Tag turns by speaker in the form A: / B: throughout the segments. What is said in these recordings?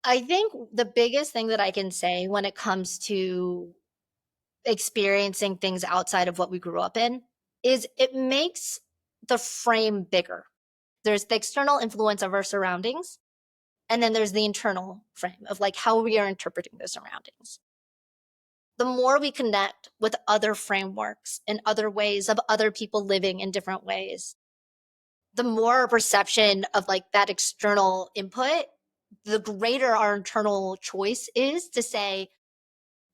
A: I think the biggest thing that I can say when it comes to experiencing things outside of what we grew up in is it makes the frame bigger. There's the external influence of our surroundings, and then there's the internal frame of like how we are interpreting those surroundings. The more we connect with other frameworks and other ways of other people living in different ways, the more our perception of like that external input, the greater our internal choice is to say,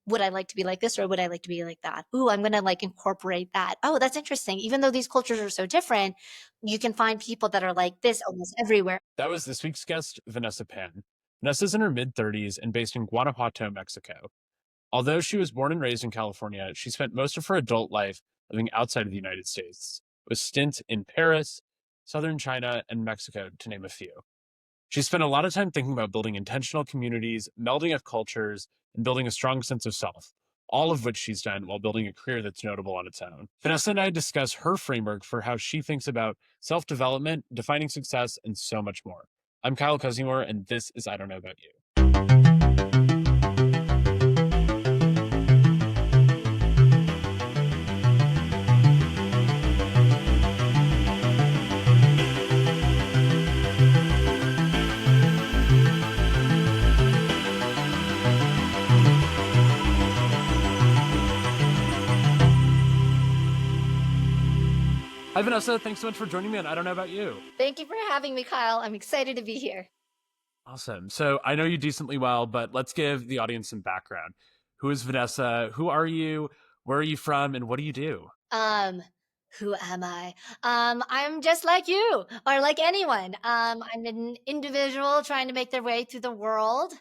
A: would I like to be like this or would I like to be like that? Ooh, I'm gonna like incorporate that. Oh, that's interesting. Even though these cultures are so different, you can find people that are like this almost everywhere.
B: That was this week's guest, Vanessa Pan. Vanessa's in her mid 30s and based in Guanajuato, Mexico. Although she was born and raised in California, she spent most of her adult life living outside of the United States, with stints in Paris, southern China, and Mexico, to name a few. She spent a lot of time thinking about building intentional communities, melding of cultures, and building a strong sense of self, all of which she's done while building a career that's notable on its own. Vanessa and I discuss her framework for how she thinks about self development, defining success, and so much more. I'm Kyle Cuzymore, and this is I Don't Know About You. Hi, Vanessa. Thanks so much for joining me on I Don't Know About You.
A: Thank you for having me, Kyle. I'm excited to be here.
B: Awesome. So I know you decently well, but let's give the audience some background. Who is Vanessa? Who are you? Where are you from? And what do you do?
A: Um, who am I? I'm just like you or like anyone. I'm an individual trying to make their way through the world,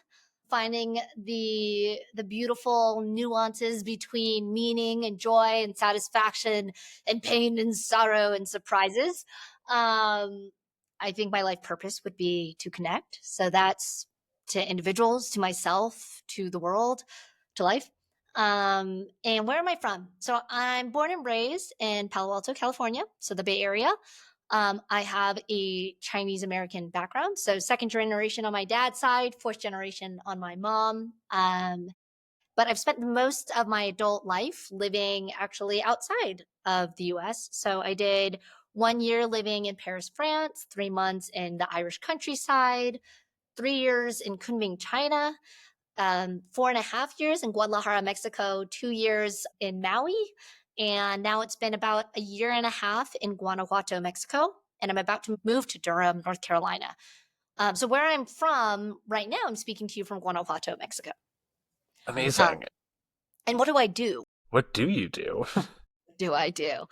A: finding the beautiful nuances between meaning and joy and satisfaction and pain and sorrow and surprises. Um, I think my life purpose would be to connect. So that's to individuals, to myself, to the world, to life. And where am I from? So I'm born and raised in Palo Alto, California, so the Bay Area. I have a Chinese American background, so second generation on my dad's side, fourth generation on my mom. But I've spent most of my adult life living actually outside of the US. So I did 1 year living in Paris, France, 3 months in the Irish countryside, 3 years in Kunming, China, 4.5 years in Guadalajara, Mexico, 2 years in Maui. And now it's been about a year and a half in Guanajuato, Mexico. And I'm about to move to Durham, North Carolina. So, where I'm from right now, I'm speaking to you from Guanajuato, Mexico. Uh,
B: Amazing.
A: and what do I do?
B: What do you do?
A: Do I do?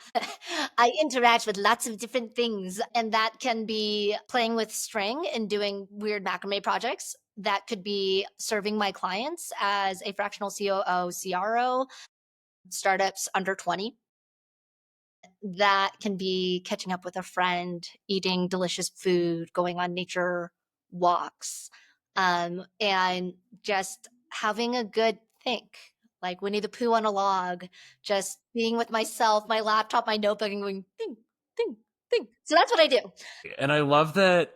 A: I interact with lots of different things, and that can be playing with string and doing weird macrame projects. That could be serving my clients as a fractional COO, CRO, startups under 20. That can be catching up with a friend, eating delicious food, going on nature walks, and just having a good think. Like Winnie the Pooh on a log, just being with myself, my laptop, my notebook, and going think, think, think. So that's what I do.
B: And I love that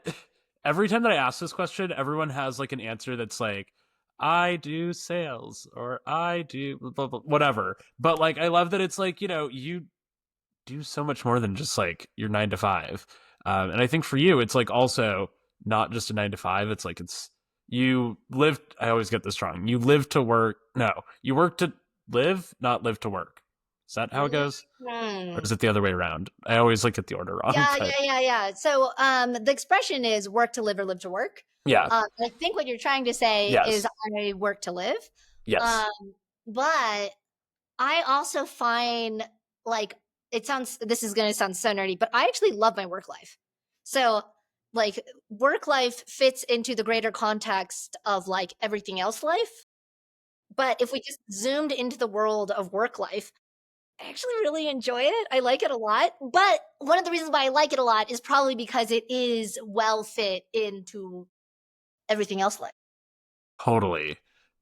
B: every time that I ask this question, everyone has like an answer that's like, I do sales or I do whatever. But like, I love that it's like, you do so much more than just like your 9 to 5. And I think for you, it's like also not just a 9 to 5. It's like you live. I always get this wrong. You live to work. No, you work to live, not live to work. Is that how it goes? Or
A: Mhm.
B: is it the other way around? I always like get the order wrong.
A: Yeah,
B: But
A: yeah. So the expression is work to live or live to work.
B: yeah,
A: I think what you're trying to say is
B: yes,
A: I work to live.
B: yes.
A: Um, but I also find like this is going to sound so nerdy, but I actually love my work life. So like work life fits into the greater context of like everything else life. But if we just zoomed into the world of work life, I actually really enjoy it. I like it a lot. But one of the reasons why I like it a lot is probably because it is well fit into everything else life.
B: Totally.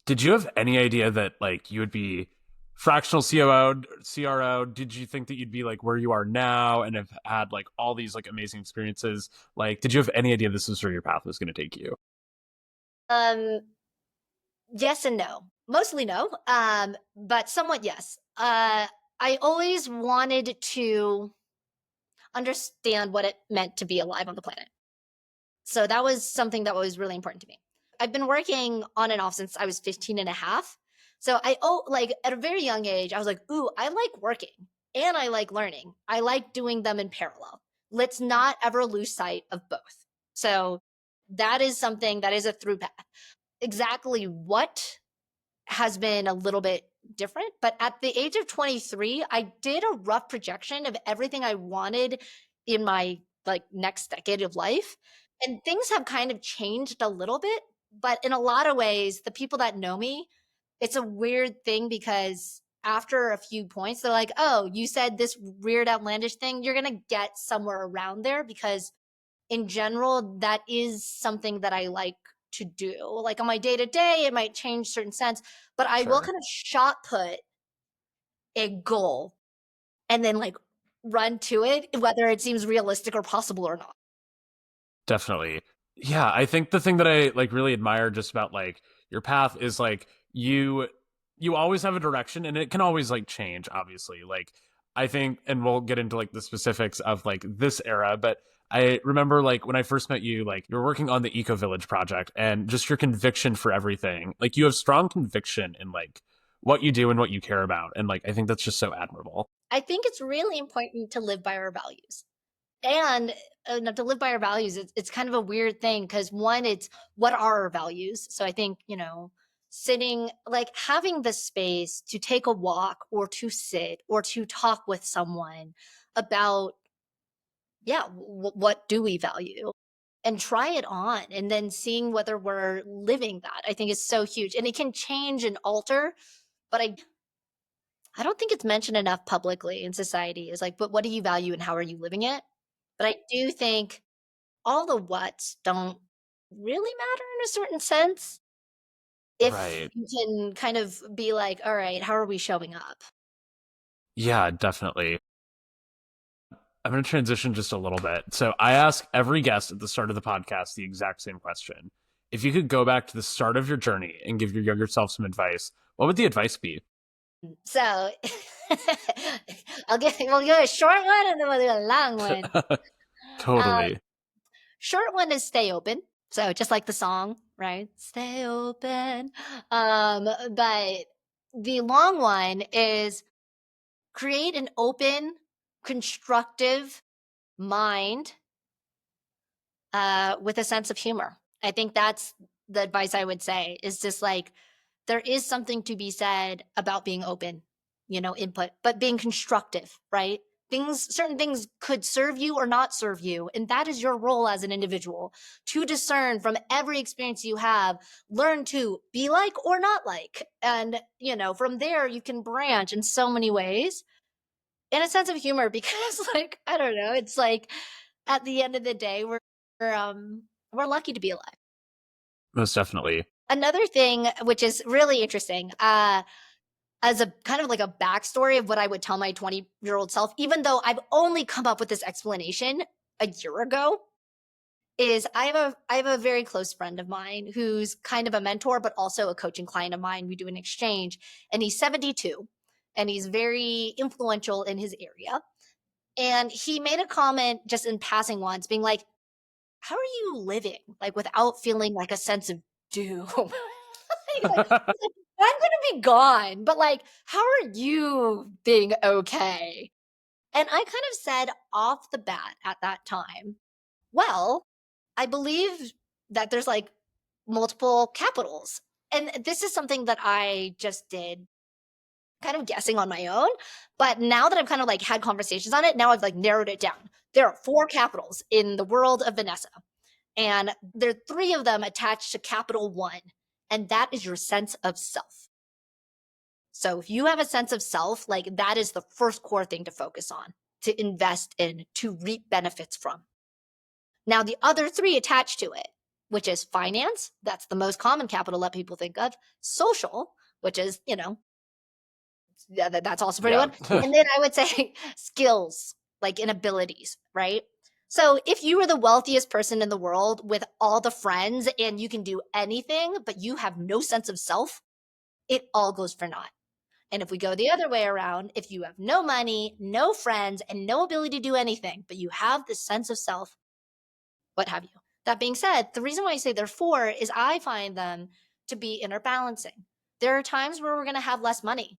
B: Did you have any idea that like you would be fractional COO, CRO? Did you think that you'd be like where you are now and have had like all these like amazing experiences? Like, did you have any idea this is where your path was going to take you?
A: Um, yes and no. Mostly no, but somewhat yes. I always wanted to understand what it meant to be alive on the planet. So that was something that was really important to me. I've been working on and off since I was 15 and a half. So like at a very young age, I was like, ooh, I like working and I like learning. I like doing them in parallel. Let's not ever lose sight of both. So that is something that is a through path. Exactly what has been a little bit different, but at the age of 23, I did a rough projection of everything I wanted in my like next decade of life. And things have kind of changed a little bit, but in a lot of ways, the people that know me, it's a weird thing because after a few points, they're like, "Oh, you said this weird outlandish thing. You're going to get somewhere around there because in general, that is something that I like to do. Like on my day to day, it might change certain sense, but I will
B: Sure.
A: kind of shot put a goal and then like run to it, whether it seems realistic or possible or not.
B: Definitely. Yeah, I think the thing that I like really admire just about like your path is like you always have a direction and it can always like change obviously. Like I think and we'll get into like the specifics of like this era, but I remember like when I first met you like you were working on the Eco Village project and just your conviction for everything. Like you have strong conviction in like what you do and what you care about and like I think that's just so admirable.
A: I think it's really important to live by our values. And to live by our values, it's kind of a weird thing because one, it's what are our values? So I think, sitting, like having the space to take a walk or to sit or to talk with someone about, yeah, what do we value? And try it on and then seeing whether we're living that, I think is so huge. And it can change and alter, but I don't think it's mentioned enough publicly in society is like, but what do you value and how are you living it? But I do think all the whats don't really matter in a certain sense if
B: Right.
A: you can kind of be like, all right, how are we showing up?
B: Yeah, definitely. I'm going to transition just a little bit. So I ask every guest at the start of the podcast the exact same question. If you could go back to the start of your journey and give your younger self some advice, what would the advice be?
A: So we'll give a short one and then we'll do a long one. Um,
B: Totally.
A: Short one is stay open. So just like the song, right? Stay open. But the long one is create an open, constructive mind with a sense of humor. I think that's the advice I would say is just like there is something to be said about being open, input, but being constructive, right? Certain things could serve you or not serve you. And that is your role as an individual to discern from every experience you have, learn to be like or not like. And, from there, you can branch in so many ways in a sense of humor because, like, I don't know, it's like at the end of the day, we're, um, we're lucky to be alive.
B: Most definitely.
A: Another thing, which is really interesting, as a kind of like a backstory of what I would tell my 20-year-old self, even though I've only come up with this explanation a year ago, is I have a very close friend of mine who's kind of a mentor, but also a coaching client of mine. We do an exchange, and he's 72, and he's very influential in his area. And he made a comment just in passing once, being like, "How are you living like without feeling like a sense of doom?" He's like, I'm gonna be gone, but like, how are you being okay? And I kind of said off the bat at that time, well, I believe that there's like multiple capitals. And this is something that I just did kind of guessing on my own. But now that I've kind of like had conversations on it, now I've like narrowed it down. There are four capitals in the world of Vanessa, and there are three of them attached to capital one, and that is your sense of self. So if you have a sense of self, like that is the first core thing to focus on, to invest in, to reap benefits from. Now, the other three attached to it, which is finance, that's the most common capital that people think of, social, which is, that's also pretty
B: Yeah.
A: one. And then I would say skills, like in abilities, right? So if you were the wealthiest person in the world with all the friends and you can do anything, but you have no sense of self, it all goes for naught. And if we go the other way around, if you have no money, no friends, and no ability to do anything, but you have this sense of self, what have you. That being said, the reason why I say they're four is I find them to be inner balancing. There are times where we're going to have less money.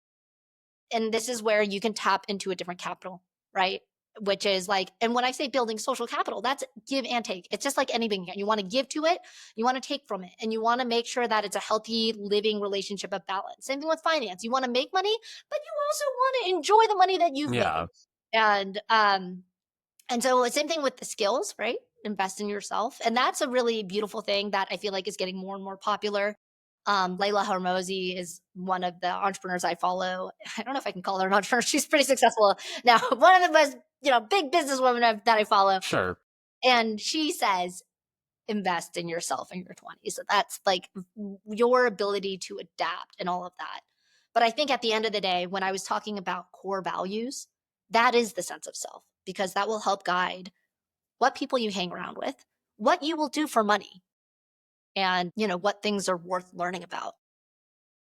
A: And this is where you can tap into a different capital, right? Which is like, and when I say building social capital, that's give and take. It's just like anything. You want to give to it, you want to take from it, and you want to make sure that it's a healthy living relationship of balance. Same thing with finance. You want to make money, but you also want to enjoy the money that you've made.
B: Yeah,
A: And so same thing with the skills, right? Invest in yourself. And that's a really beautiful thing that I feel like is getting more and more popular. Layla Hormozy is one of the entrepreneurs I follow. I don't know if I can call her an entrepreneur. She's pretty successful now. One of the most, big businesswomen that I follow.
B: sure.
A: And she says, invest in yourself in your 20s. So that's like your ability to adapt and all of that. But I think at the end of the day, when I was talking about core values, that is the sense of self because that will help guide what people you hang around with, what you will do for money, and what things are worth learning about.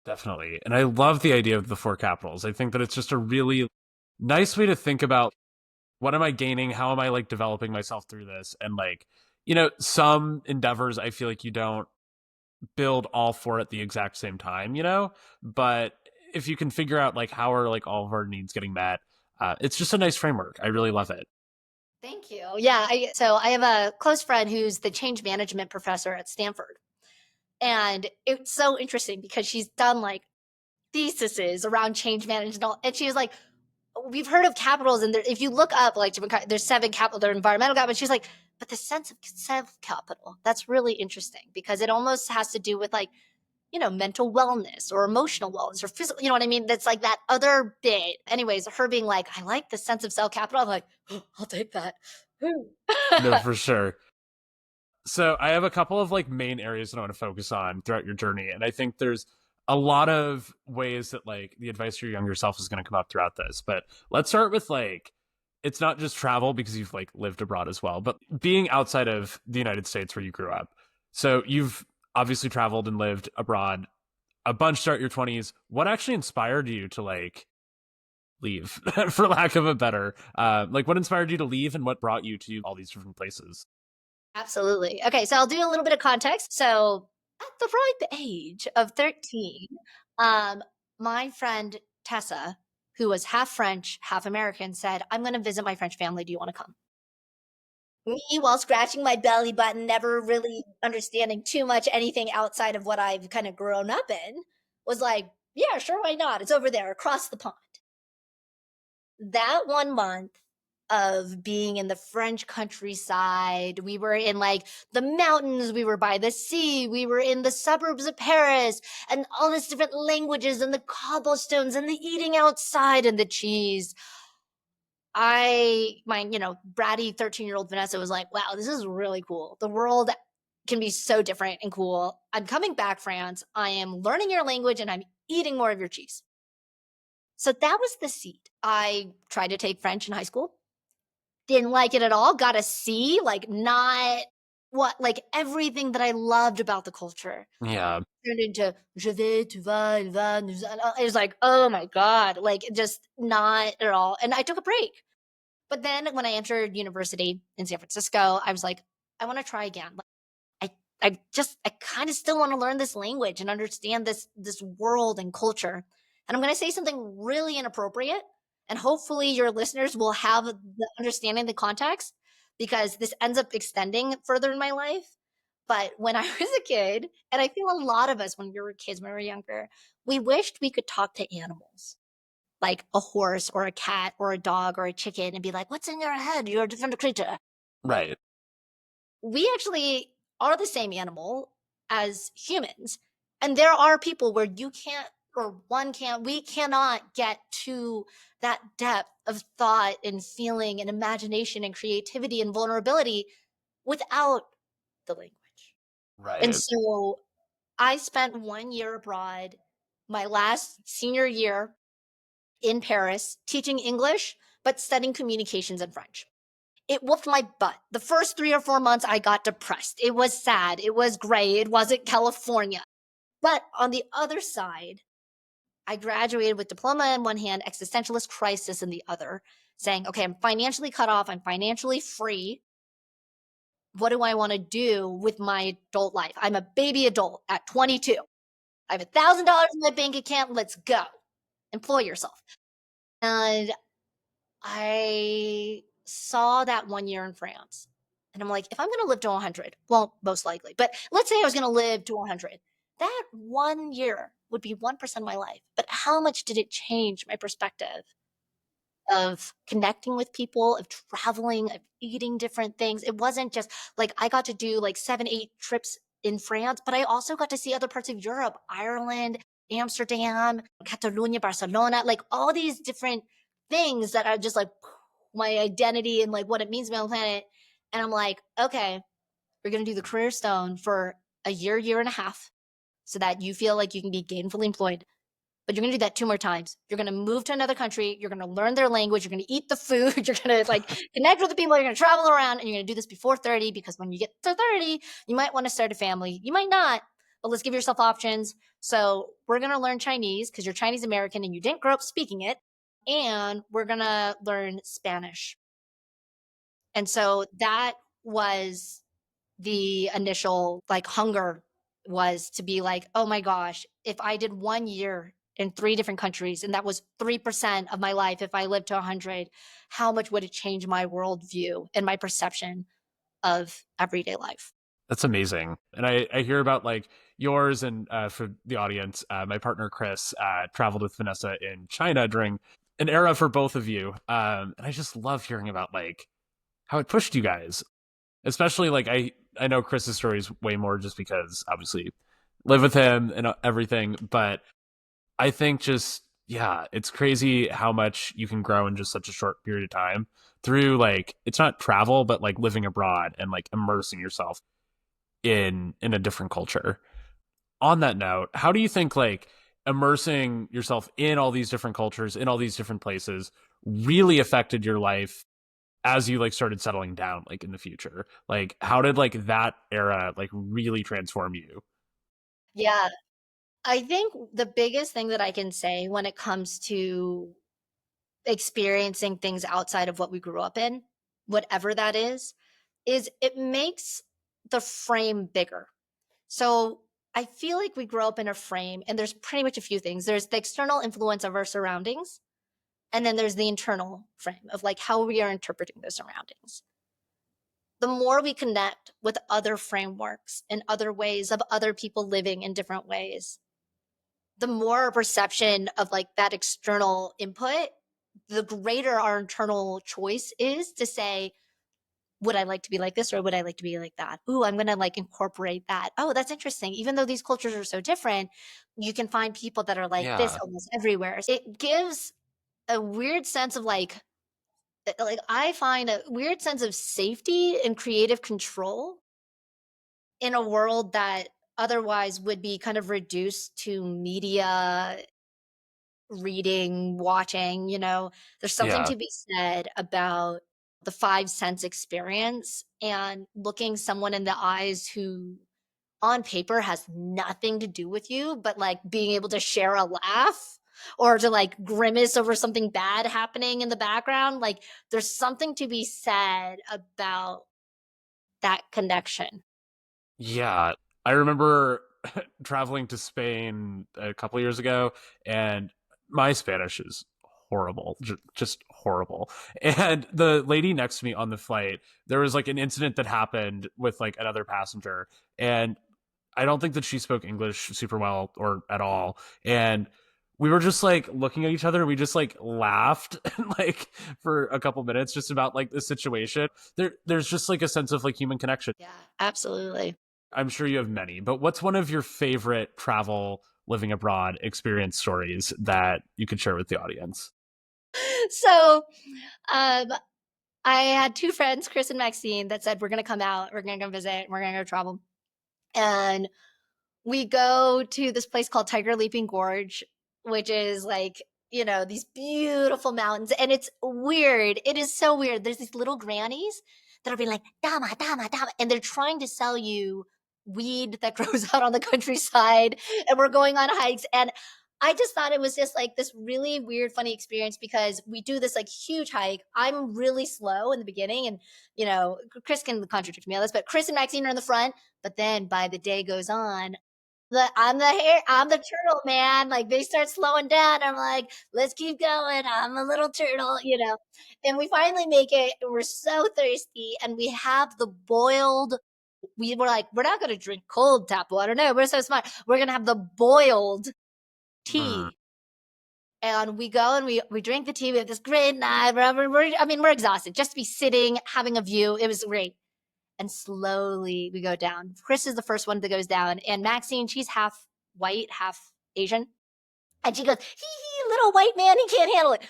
B: Definitely. And I love the idea of the four capitals. I think that it's just a really nice way to think about what am I gaining? How am I like developing myself through this? And like, some endeavors I feel like you don't build all four at the exact same time, But if you can figure out like how are like all of our needs getting met, it's just a nice framework. I really love it.
A: Thank you. Yeah, so I have a close friend who's the change management professor at Stanford. And it's so interesting because she's done like theses around change management and she was like, we've heard of capitals and if you look up like different there's seven capital, they're environmental capital. She's like, but the sense of self capital, that's really interesting because it almost has to do with like, mental wellness or emotional wellness or physical, you know what I mean? That's like that other bit. Anyways, her being like, I like the sense of self capital. I'm like, oh, I'll take that.
B: No, for sure. So I have a couple of like main areas that I want to focus on throughout your journey. And I think there's a lot of ways that like the advice for your younger self is going to come up throughout this. But let's start with like, it's not just travel because you've like lived abroad as well, but being outside of the United States where you grew up. So you've obviously traveled and lived abroad a bunch throughout your 20s. What actually inspired you to like leave, for lack of a better, like what inspired you to leave and what brought you to all these different places?
A: Absolutely. Okay, so I'll do a little bit of context. So at the ripe age of 13, um, my friend Tessa, who was half French, half American, said, I'm going to visit my French family. Do you want to come? Me, while scratching my belly button, never really understanding too much anything outside of what I've kind of grown up in, was like, yeah, sure, why not? It's over there across the pond. That 1 month of being in the French countryside, we were in like the mountains, we were by the sea, we were in the suburbs of Paris, and all these different languages and the cobblestones and the eating outside and the cheese. Bratty 13-year-old Vanessa was like, wow, this is really cool. The world can be so different and cool. I'm coming back, France. I am learning your language and I'm eating more of your cheese. So that was the seed. I tried to take French in high school. Didn't like it at all. Got a C, like not what like everything that I loved about the culture
B: Yeah.
A: turned into je vais, tu vas, il va, nous allons. It was like, oh my God, like just not at all. And I took a break. But then when I entered university in San Francisco, I was like, I want to try again. I kind of still want to learn this language and understand this world and culture. And I'm going to say something really inappropriate, and hopefully your listeners will have the understanding the context because this ends up extending further in my life. But when I was a kid, and I feel a lot of us when we were kids, when we were younger, we wished we could talk to animals like a horse or a cat or a dog or a chicken and be like, what's in your head? You're a different creature.
B: Right.
A: We actually are the same animal as humans. And there are people where you can't, or one can't, we cannot get to that depth of thought and feeling and imagination and creativity and vulnerability without the language. And
B: Right.
A: so I spent 1 year abroad, my last senior year in Paris, teaching English, but studying communications in French. It whooped my butt. The first 3 or 4 months, I got depressed. It was sad. It was gray. It wasn't California. But on the other side, I graduated with diploma in one hand, existentialist crisis in the other, saying, okay, I'm financially cut off. I'm financially free. What do I want to do with my adult life? I'm a baby adult at 22. I have $1,000 in my bank account. Let's go. Employ yourself. And I saw that 1 year in France. And I'm like, if I'm going to live to 100, well, most likely, but let's say I was going to live to 100, that 1 year would be 1% of my life. But how much did it change my perspective of connecting with people, of traveling, of eating different things? It wasn't just like I got to do like 7, 8 trips in France, but I also got to see other parts of Europe, Ireland, Amsterdam, Catalonia, Barcelona, like all these different things that are just like my identity and like what it means to be on the planet. And I'm like, okay, we're going to do the career stone for a year, year and a half so that you feel like you can be gainfully employed, but you're gonna do that 2 more times. You're gonna move to another country, you're gonna learn their language, you're gonna eat the food, you're gonna, like, connect with the people, you're gonna travel around, and you're gonna do this before 30 because when you get to 30, you might wanna start a family. You might not, but let's give yourself options. So, we're gonna learn Chinese because 'cause you're Chinese American and you didn't grow up speaking it, and we're gonna learn Spanish. And so that was the initial like hunger, was to be like, oh my gosh, if I did 1 year in 3 different countries and that was 3% of my life, if I lived to 100, how much would it change my worldview and my perception of everyday life?
B: That's amazing. And I hear about like yours and for the audience, my partner Chris traveled with Vanessa in China during an era for both of you. And I just love hearing about like how it pushed you guys, especially like I know Chris's story is way more just because obviously live with him and everything, but I think just yeah, it's crazy how much you can grow in just such a short period of time through like it's not travel but like living abroad and like immersing yourself in a different culture. On that note, how do you think like immersing yourself in all these different cultures in all these different places really affected your life as you like started settling down like in the future? Like how did like that era like really transform you?
A: Yeah, I think the biggest thing that I can say when it comes to experiencing things outside of what we grew up in, whatever that is it makes the frame bigger. So I feel like we grow up in a frame, and there's pretty much a few things. There's the external influence of our surroundings, and then there's the internal frame of like how we are interpreting those surroundings. The more we connect with other frameworks and other ways of other people living in different ways, the more our perception of like that external input, the greater our internal choice is to say, would I like to be like this or would I like to be like that? Ooh, I'm gonna like incorporate that. Oh, that's interesting. Even though these cultures are so different, you can find people that are like this
B: Yeah.
A: almost everywhere. It gives a weird sense of like I find a weird sense of safety and creative control in a world that otherwise would be kind of reduced to media reading, watching, there's something
B: Yeah.
A: to be said about the five sense experience and looking someone in the eyes who on paper has nothing to do with you, but like being able to share a laugh or to like grimace over something bad happening in the background. Like there's something to be said about that connection.
B: Yeah. I remember traveling to Spain a couple years ago, and my Spanish is horrible, just horrible. And the lady next to me on the flight, there was like an incident that happened with like another passenger, and I don't think that she spoke English super well or at all. And we were just like looking at each other and we just like laughed like for a couple minutes just about like the situation. There's just like a sense of like human connection.
A: Yeah, absolutely.
B: I'm sure you have many, but what's one of your favorite travel living abroad experience stories that you could share with the audience?
A: So, um, I had two friends, Chris and Maxine, that said, we're going to come out, we're going to go visit, we're going to go travel. And we go to this place called Tiger Leaping Gorge, which is like these beautiful mountains. And it's weird. It is so weird. There's these little grannies that'll be like, dama, dama, dama. And they're trying to sell you weed that grows out on the countryside. And we're going on hikes. And I just thought it was just like this really weird, funny experience because we do this like huge hike. I'm really slow in the beginning. And, Chris can contradict me on this, but Chris and Maxine are in the front. But then by the day goes on, I'm the turtle, man. Like they start slowing down. I'm like, let's keep going. I'm a little turtle. And we finally make it. And we're so thirsty. And we have the boiled. We were like, we're not gonna drink cold tap water. No, we're so smart. We're gonna have the boiled
B: Mm.
A: tea. And we go and we drink the tea. We have this great night. We're exhausted. Just to be sitting, having a view. It was great. And slowly we go down. Chris is the first one that goes down, and Maxine, she's half white, half Asian, and she goes, hee hee, little white man, he can't handle it.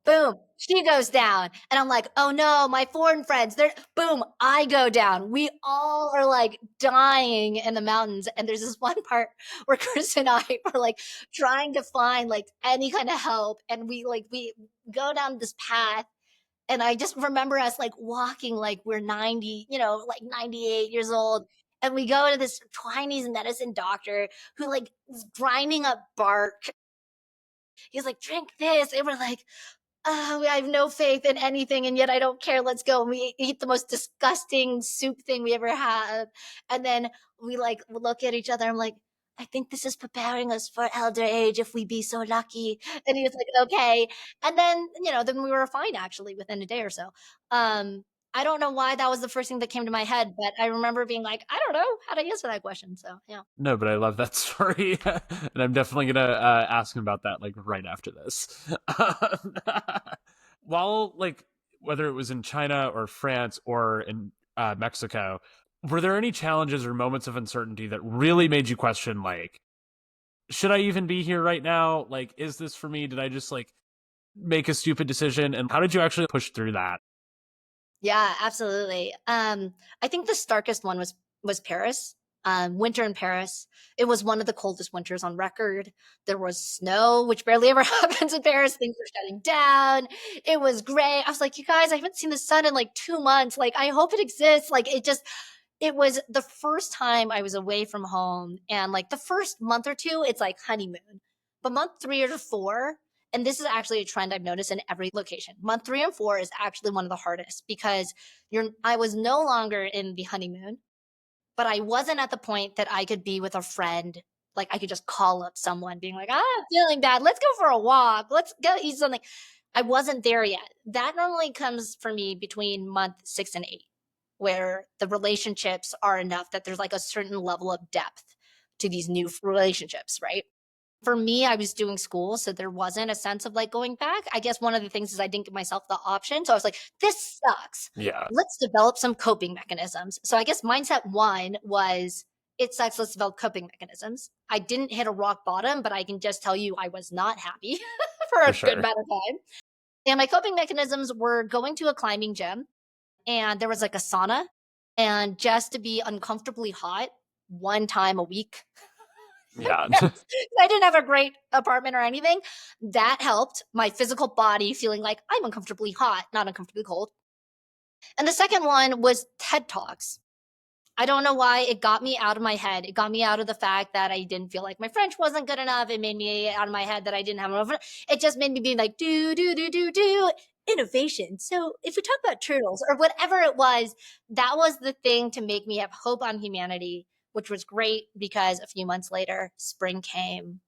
A: Boom, she goes down, and I'm like, oh no, my foreign friends, they're boom, I go down. We all are like dying in the mountains, and there's this one part where Chris and I are like trying to find like any kind of help, and we go down this path and I just remember us like walking like we're 90, like 98 years old. And we go to this Chinese medicine doctor who like is grinding up bark. He's like, drink this. And we're like, oh, I have no faith in anything. And yet I don't care. Let's go. And we eat the most disgusting soup thing we ever had. And then we like look at each other. I'm like, I think this is preparing us for elder age if we be so lucky. And he was like, okay. And then, then we were fine actually within a day or so. I don't know why that was the first thing that came to my head, but I remember being like, I don't know how to answer that question. So yeah.
B: No, but I love that story, and I'm definitely gonna ask him about that like right after this. While like whether it was in China or France or in Mexico, were there any challenges or moments of uncertainty that really made you question like, should I even be here right now? Like, is this for me? Did I just like make a stupid decision? And how did you actually push through that?
A: Yeah, absolutely. I think the starkest one was Paris. Winter in Paris. It was one of the coldest winters on record. There was snow, which barely ever happens in Paris. Things were shutting down. It was gray. I was like, you guys, I haven't seen the sun in like 2 months. Like, I hope it exists. Like, it was the first time I was away from home. And like the first month or two, it's like honeymoon. But month 3 or 4, and this is actually a trend I've noticed in every location. Month 3 and 4 is actually one of the hardest because I was no longer in the honeymoon, but I wasn't at the point that I could be with a friend. Like I could just call up someone being like, I'm feeling bad. Let's go for a walk. Let's go eat something. I wasn't there yet. That normally comes for me between month 6 and 8, where the relationships are enough that there's like a certain level of depth to these new relationships, right? For me, I was doing school, so there wasn't a sense of like going back. I guess one of the things is I didn't give myself the option. So I was like, this sucks.
B: Yeah,
A: Let's develop some coping mechanisms. So I guess mindset one was it sucks. Let's develop coping mechanisms. I didn't hit a rock bottom, but I can just tell you I was not happy for
B: for
A: a good
B: sure.
A: amount of time. And my coping mechanisms were going to a climbing gym, and there was like a sauna, and just to be uncomfortably hot one time a week.
B: Yeah,
A: Yes. I didn't have a great apartment or anything. That helped my physical body feeling like I'm uncomfortably hot, not uncomfortably cold. And the second one was TED Talks. I don't know why it got me out of my head. It got me out of the fact that I didn't feel like my French wasn't good enough. It made me out of my head that I didn't have enough. It just made me be like, do innovation. So if we talk about turtles or whatever it was, that was the thing to make me have hope on humanity, which was great because a few months later, spring came.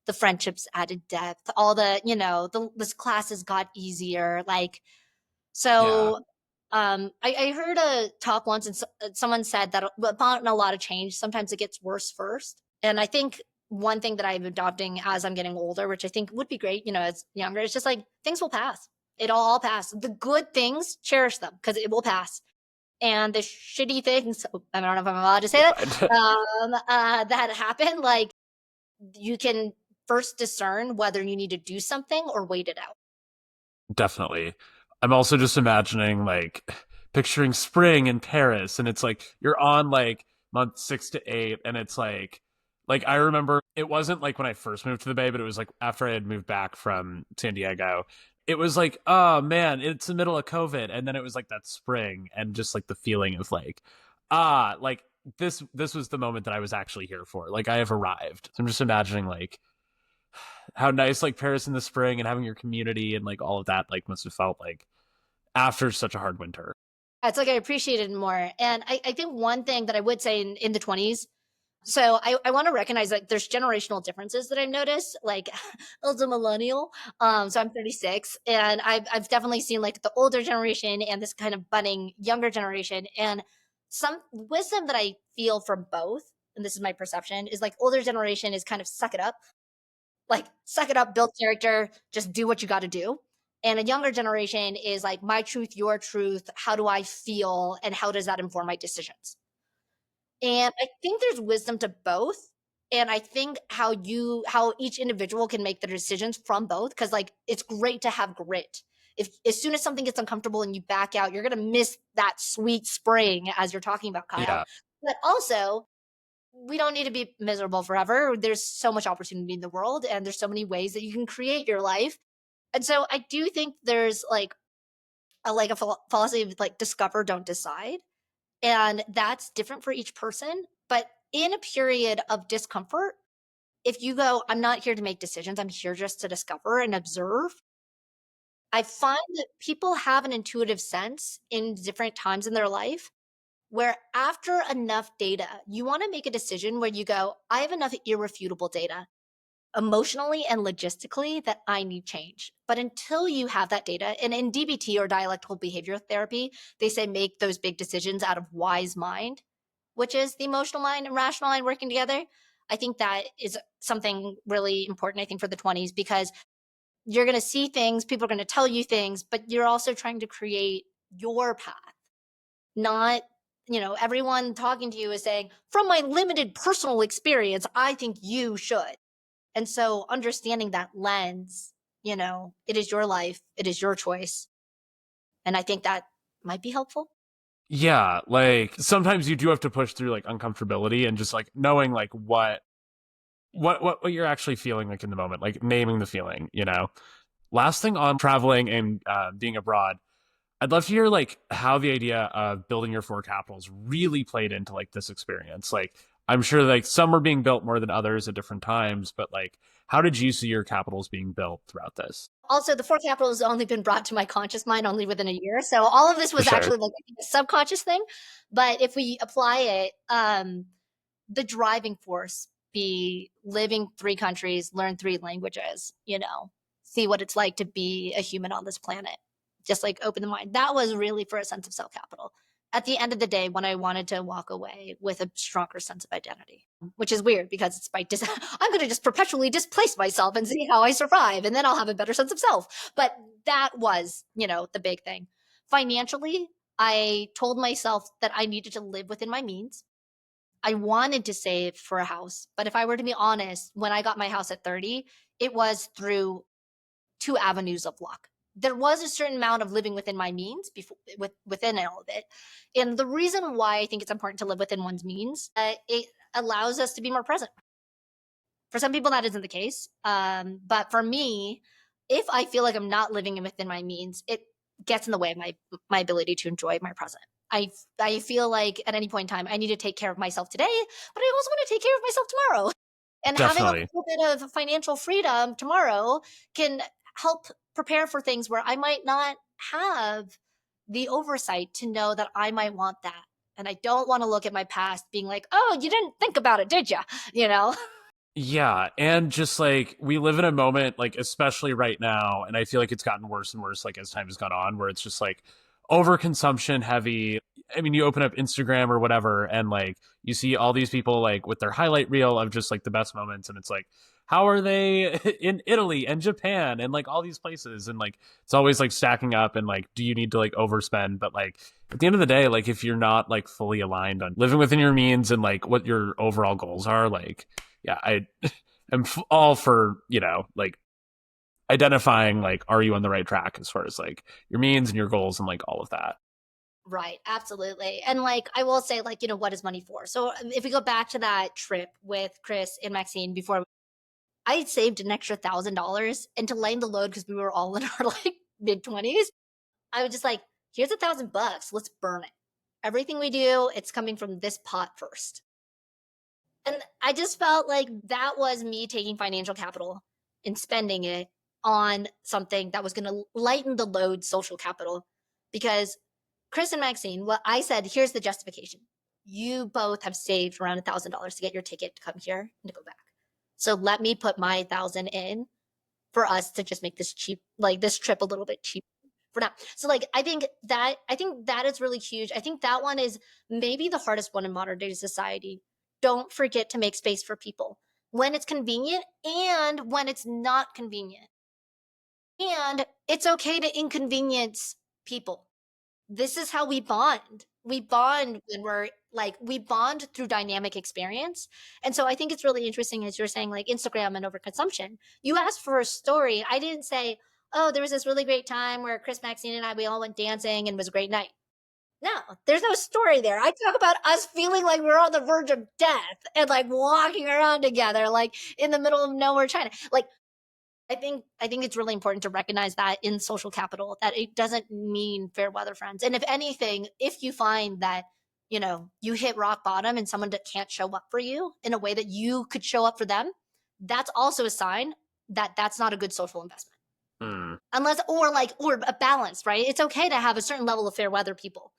A: The friendships added depth. All the classes got easier. Like
B: yeah,
A: so, I heard a talk once, and someone said that upon a lot of change, sometimes it gets worse first. And I think one thing that I'm adopting as I'm getting older, which I think would be great, as younger, it's just like things will pass. It'll all pass. The good things, cherish them because it will pass. And the shitty things, I don't know if I'm allowed to say
B: you're
A: that,
B: fine.
A: that happen, like you can first discern whether you need to do something or wait it out.
B: Definitely. I'm also just imagining like picturing spring in Paris, and it's like you're on like month 6 to 8, and it's like Like I remember it wasn't like when I first moved to the Bay, but it was like after I had moved back from San Diego. It was like, oh man, it's the middle of COVID. And then it was like that spring and just like the feeling of like, like this was the moment that I was actually here for. Like I have arrived. So I'm just imagining like how nice like Paris in the spring and having your community and like all of that like must have felt like after such a hard winter.
A: It's like I appreciated it more. And I think one thing that I would say in the 20s, so I want to recognize that there's generational differences that I've noticed. Like as a millennial, so I'm 36, and I've definitely seen like the older generation and this kind of budding younger generation, and some wisdom that I feel from both. And this is my perception is like older generation is kind of suck it up, like suck it up, build character, just do what you got to do. And a younger generation is like my truth, your truth. How do I feel, and how does that inform my decisions? And I think there's wisdom to both. And I think how each individual can make their decisions from both, because like it's great to have grit. If as soon as something gets uncomfortable and you back out, you're gonna miss that sweet spring as you're talking about, Kyle.
B: Yeah.
A: But also, we don't need to be miserable forever. There's so much opportunity in the world, and there's so many ways that you can create your life. And so I do think there's like a philosophy of like discover, don't decide, and that's different for each person. But in a period of discomfort, if you go, I'm not here to make decisions, I'm here just to discover and observe, I find that people have an intuitive sense in different times in their life where after enough data, you want to make a decision where you go, I have enough irrefutable data emotionally and logistically that I need change. But until you have that data, and in DBT or dialectical behavior therapy, they say make those big decisions out of wise mind, which is the emotional mind and rational mind working together. I think that is something really important, I think, for the 20s, because you're going to see things, people are going to tell you things, but you're also trying to create your path, not, everyone talking to you is saying, from my limited personal experience, I think you should. And so understanding that lens, it is your life, it is your choice. And I think that might be helpful.
B: Yeah, like sometimes you do have to push through like uncomfortability and just like knowing like what you're actually feeling like in the moment, like naming the feeling, you know. Last thing on traveling and being abroad, I'd love to hear like how the idea of building your four capitals really played into like this experience. Like I'm sure like some were being built more than others at different times, but like how did you see your capitals being built throughout this?
A: Also, the four capital has only been brought to my conscious mind only within a year. So all of this
B: For
A: was
B: sure.
A: actually like a subconscious thing. But if we apply it, the driving force be living three countries, learn three languages, see what it's like to be a human on this planet. Just like open the mind. That was really for a sense of self capital. At the end of the day, when I wanted to walk away with a stronger sense of identity, which is weird because it's I'm going to just perpetually displace myself and see how I survive, and then I'll have a better sense of self. But that was, the big thing. Financially, I told myself that I needed to live within my means. I wanted to save for a house, but if I were to be honest, when I got my house at 30, it was through two avenues of luck. There was a certain amount of living within my means within all of it. And the reason why I think it's important to live within one's means, it allows us to be more present. For some people, that isn't the case. But for me, if I feel like I'm not living within my means, it gets in the way of my ability to enjoy my present. I feel like at any point in time, I need to take care of myself today, but I also want to take care of myself tomorrow. And having a
B: Definitely.
A: little bit of financial freedom tomorrow can help prepare for things where I might not have the oversight to know that I might want that. And I don't want to look at my past being like, oh, you didn't think about it, did you? You know?
B: Yeah, and just like we live in a moment, like especially right now, and I feel like it's gotten worse and worse, like as time has gone on, where it's just like overconsumption heavy. I mean, you open up Instagram or whatever, and like you see all these people like with their highlight reel of just like the best moments, and it's like, how are they in Italy and Japan and like all these places, and like it's always like stacking up, and like, do you need to like overspend? But like at the end of the day, like if you're not like fully aligned on living within your means and like what your overall goals are, like yeah, I am all for, like identifying like are you on the right track as far as like your means and your goals and like all of that.
A: Right, absolutely. And like I will say, like, what is money for? So if we go back to that trip with Chris and Maxine before I had saved an extra $1,000 and to lighten the load because we were all in our like mid 20s. I was just like, here's $1,000. Let's burn it. Everything we do, it's coming from this pot first. And I just felt like that was me taking financial capital and spending it on something that was going to lighten the load social capital. Because Chris and Maxine, well, I said, here's the justification. You both have saved around $1,000 to get your ticket to come here and to go back. So let me put my thousand in for us to just make this cheap, like this trip a little bit cheaper for now. So like I think that is really huge. I think that one is maybe the hardest one in modern day society. Don't forget to make space for people when it's convenient and when it's not convenient. And it's okay to inconvenience people. This is how we bond. We bond when we bond through dynamic experience. And so I think it's really interesting as you're saying, like Instagram and overconsumption. You asked for a story. I didn't say, oh, there was this really great time where Chris, Maxine, and I, we all went dancing and it was a great night. No, there's no story there. I talk about us feeling like we're on the verge of death and like walking around together, like in the middle of nowhere, China. Like I think it's really important to recognize that in social capital that it doesn't mean fair weather friends. And if anything, if you find that you hit rock bottom and someone that can't show up for you in a way that you could show up for them, that's also a sign that that's not a good social investment.
B: Hmm.
A: Unless or a balance, right? It's okay to have a certain level of fair weather people,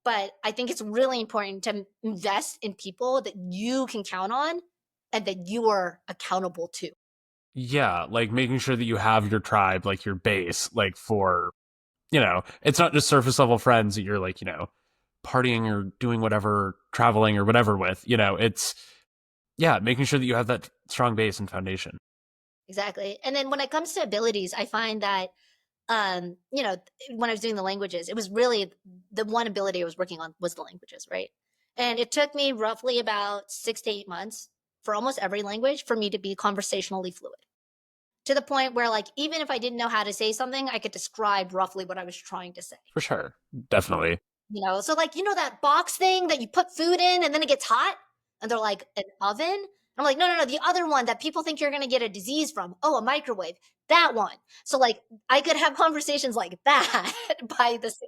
A: but I think it's really important to invest in people that you can count on and that you are accountable to.
B: Yeah, like making sure that you have your tribe, like your base, like for, it's not just surface level friends that you're like, partying or doing whatever, traveling or whatever with, it's, yeah, making sure that you have that strong base and foundation.
A: Exactly. And then when it comes to abilities, I find that when I was doing the languages, it was really the one ability I was working on was the languages, right? And it took me roughly about 6 to 8 months for almost every language for me to be conversationally fluid to the point where, like, even if I didn't know how to say something, I could describe roughly what I was trying to say.
B: For sure. Definitely.
A: So like that box thing that you put food in and then it gets hot, and they're like an oven. I'm like, no, no, no, the other one that people think you're gonna get a disease from. Oh, a microwave. That one. So like I could have conversations like that by the 6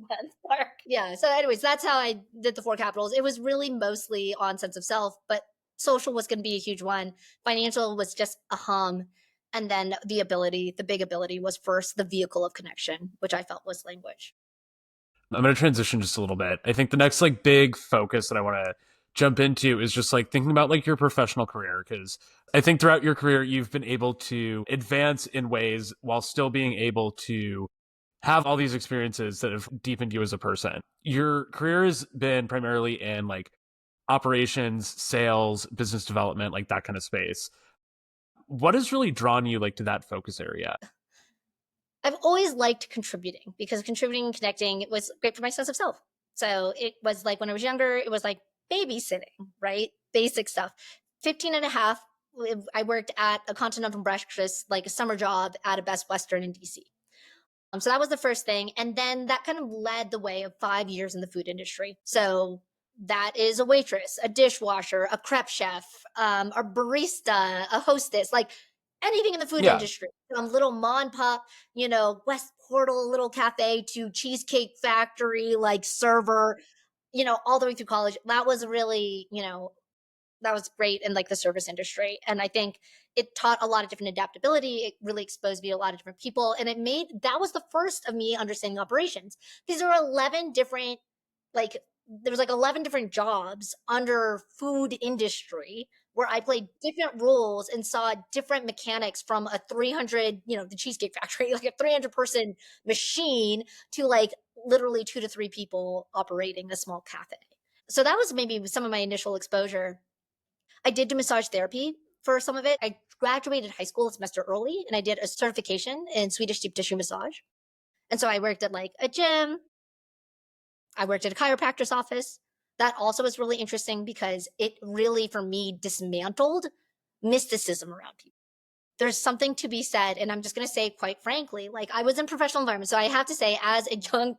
A: month mark. Yeah. So, anyways, that's how I did the four capitals. It was really mostly on sense of self, but social was gonna be a huge one. Financial was just a hum. And then the big ability was first the vehicle of connection, which I felt was language.
B: I'm going to transition just a little bit. I think the next like big focus that I want to jump into is just like thinking about like your professional career, because I think throughout your career you've been able to advance in ways while still being able to have all these experiences that have deepened you as a person. Your career has been primarily in like operations, sales, business development, like that kind of space. What has really drawn you like to that focus area?
A: I've always liked contributing because contributing and connecting was great for my sense of self. So it was like when I was younger, it was like babysitting, right? Basic stuff. 15 and a half, I worked at a continental breakfast, like a summer job at a Best Western in DC. So that was the first thing. And then that kind of led the way of 5 years in the food industry. So that is a waitress, a dishwasher, a crepe chef, a barista, a hostess, like anything in the food
B: Yeah.
A: industry. From little mon pop, West Portal little cafe to Cheesecake Factory, like server, all the way through college. That was really, that was great in like the service industry. And I think it taught a lot of different adaptability. It really exposed me to a lot of different people. And that was the first of me understanding operations. These are 11 different, like, there was like 11 different jobs under food industry where I played different roles and saw different mechanics from a 300, the Cheesecake Factory, like a 300 person machine to like literally 2 to 3 people operating a small cafe. So that was maybe some of my initial exposure. I did do massage therapy for some of it. I graduated high school a semester early and I did a certification in Swedish deep tissue massage. And so I worked at like a gym, I worked at a chiropractor's office. That also was really interesting because it really, for me, dismantled mysticism around people. there's something to be said, and I'm just going to say quite frankly, like I was in professional environment, so I have to say as a young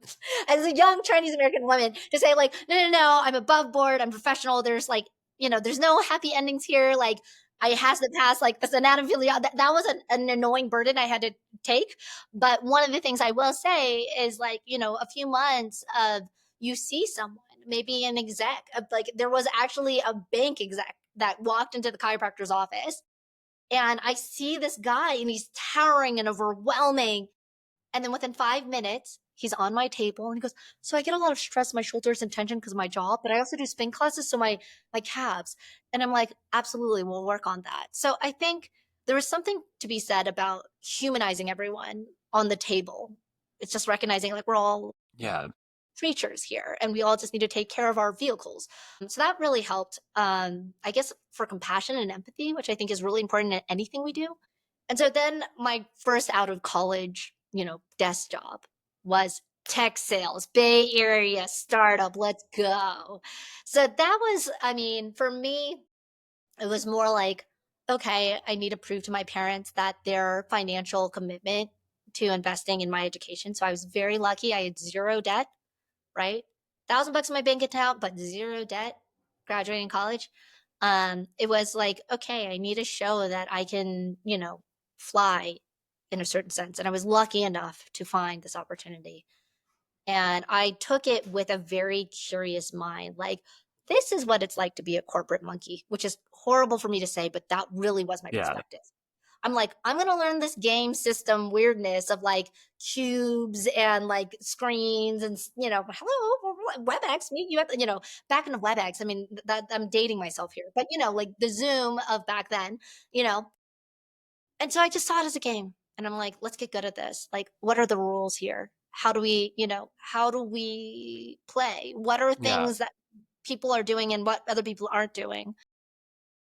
A: as a young Chinese American woman to say like no no no, I'm above board, I'm professional, there's like, there's no happy endings here, like I has to pass like this anatomy that was an annoying burden I had to take. But one of the things I will say is like, a few months of you see someone, maybe an exec, like there was actually a bank exec that walked into the chiropractor's office, and I see this guy and he's towering and overwhelming. And then within 5 minutes, he's on my table and he goes, "So I get a lot of stress in my shoulders and tension because of my job, but I also do spin classes, so my calves." And I'm like, absolutely, we'll work on that. So I think there is something to be said about humanizing everyone on the table. It's just recognizing like we're all
B: Yeah.
A: creatures here and we all just need to take care of our vehicles. So that really helped, I guess, for compassion and empathy, which I think is really important in anything we do. And so then my first out of college, desk job was tech sales, Bay Area startup. Let's go. So that was, I mean, for me, it was more like, okay, I need to prove to my parents that their financial commitment to investing in my education. So I was very lucky. I had zero debt, right? 1,000 bucks in my bank account, but zero debt, graduating college. It was like, okay, I need to show that I can, fly in a certain sense. And I was lucky enough to find this opportunity. And I took it with a very curious mind. Like, this is what it's like to be a corporate monkey, which is horrible for me to say, but that really was my
B: Yeah.
A: perspective. I'm like, I'm gonna learn this game system weirdness of like cubes and like screens and hello WebEx, meet you at back in the WebEx. I mean that I'm dating myself here, but like the Zoom of back then, you know. And so I just saw it as a game, and I'm like, let's get good at this. Like, what are the rules here? How do we play? What are
B: Yeah.
A: things that people are doing and what other people aren't doing?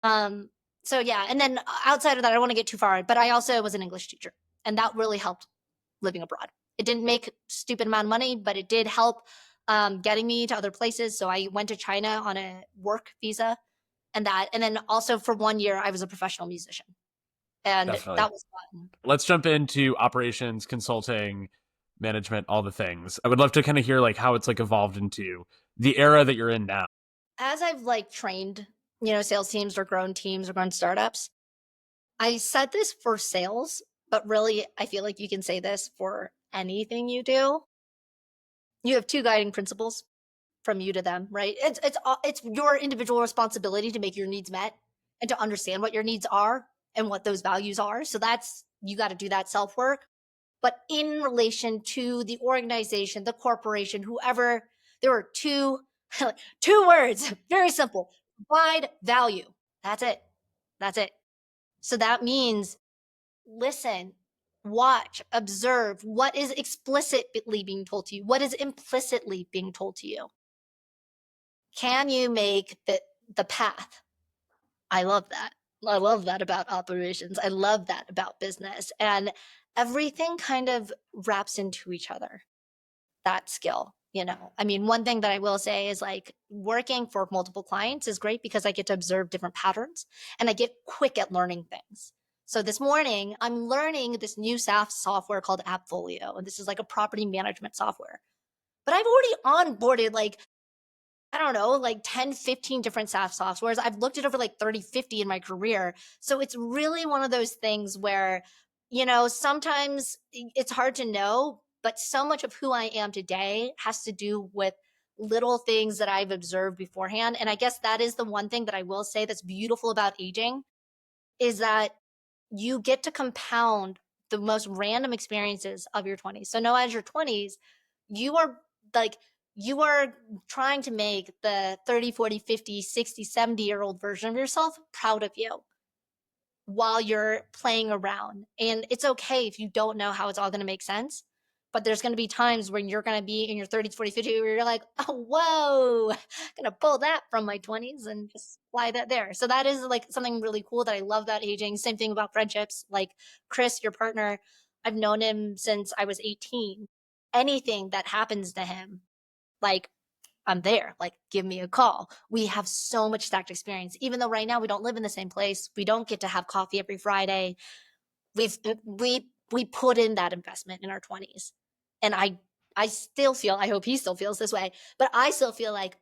A: Um, so yeah, and then outside of that, I don't want to get too far, but I also was an English teacher, and that really helped living abroad. It didn't make stupid amount of money, but it did help getting me to other places. So I went to China on a work visa, and then also for 1 year, I was a professional musician, and
B: Definitely.
A: that was fun.
B: Let's jump into operations, consulting, management, all the things. I would love to kind of hear like how it's like evolved into the era that you're in now.
A: As I've like trained, sales teams or grown startups, I said this for sales, but really, I feel like you can say this for anything you do. You have two guiding principles from you to them, right? It's your individual responsibility to make your needs met and to understand what your needs are and what those values are. So that's you got to do that self work. But in relation to the organization, the corporation, whoever, there are two two words, very simple: provide value. That's it. That's it. So that means listen, watch, observe what is explicitly being told to you, what is implicitly being told to you. Can you make the path? I love that. I love that about operations. I love that about business. And everything kind of wraps into each other. That skill, I mean, one thing that I will say is like working for multiple clients is great because I get to observe different patterns and I get quick at learning things. So this morning, I'm learning this new SaaS software called Appfolio, and this is like a property management software. But I've already onboarded like I don't know, like 10, 15 different SaaS softwares. I've looked at over like 30, 50 in my career. So it's really one of those things where, sometimes it's hard to know, but so much of who I am today has to do with little things that I've observed beforehand. And I guess that is the one thing that I will say that's beautiful about aging is that you get to compound the most random experiences of your 20s. So, no, as your 20s, you are like, you are trying to make the 30, 40, 50, 60, 70-year old version of yourself proud of you while you're playing around. And it's okay if you don't know how it's all going to make sense. But there's going to be times when you're going to be in your 30s, 40s, 50s, where you're like, oh, whoa, I'm going to pull that from my 20s and just fly that there. So that is like something really cool that I love about aging. Same thing about friendships. Like Chris, your partner, I've known him since I was 18. Anything that happens to him, like I'm there. Like, give me a call. We have so much stacked experience. Even though right now we don't live in the same place, we don't get to have coffee every Friday. We put in that investment in our 20s. And I still feel, I hope he still feels this way, but I still feel like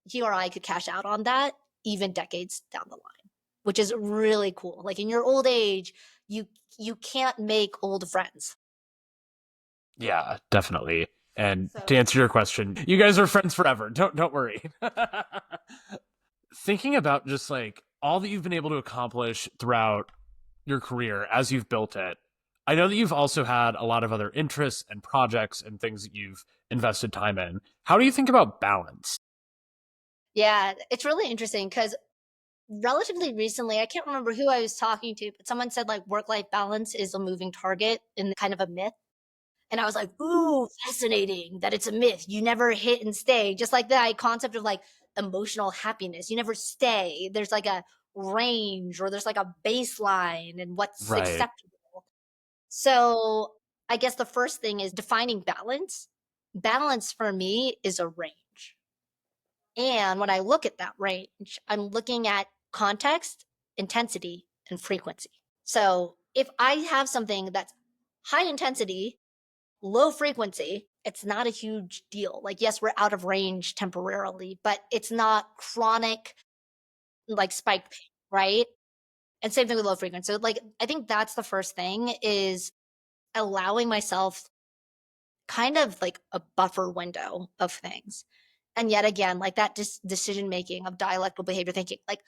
A: he or I could cash out on that even decades down the line, which is really cool. Like in your old age, you you can't make old friends.
B: Yeah, definitely. And to
A: So
B: answer your question, you guys are friends forever. Don't worry. Thinking about just like all that you've been able to accomplish throughout your career as you've built it, I know that you've also had a lot of other interests and projects and things that you've invested time in. How do you think about balance?
A: yeah, it's really interesting because relatively recently, I can't remember who I was talking to, but someone said like work life balance is a moving target and kind of a myth. And I was like, ooh, fascinating that it's a myth. You never hit and stay. Just like that concept of like emotional happiness. You never stay. There's like a range or there's like a baseline and what's
B: Right.
A: acceptable. So I guess the first thing is defining balance. Balance for me is a range. And when I look at that range, I'm looking at context, intensity, and frequency. So if I have something that's high intensity, low frequency, it's not a huge deal. Like, yes, we're out of range temporarily, but it's not chronic like spike pain, right? And same thing with low frequency. So like I think that's the first thing is allowing myself kind of like a buffer window of things. And yet again, like that decision making of dialectical behavior thinking, like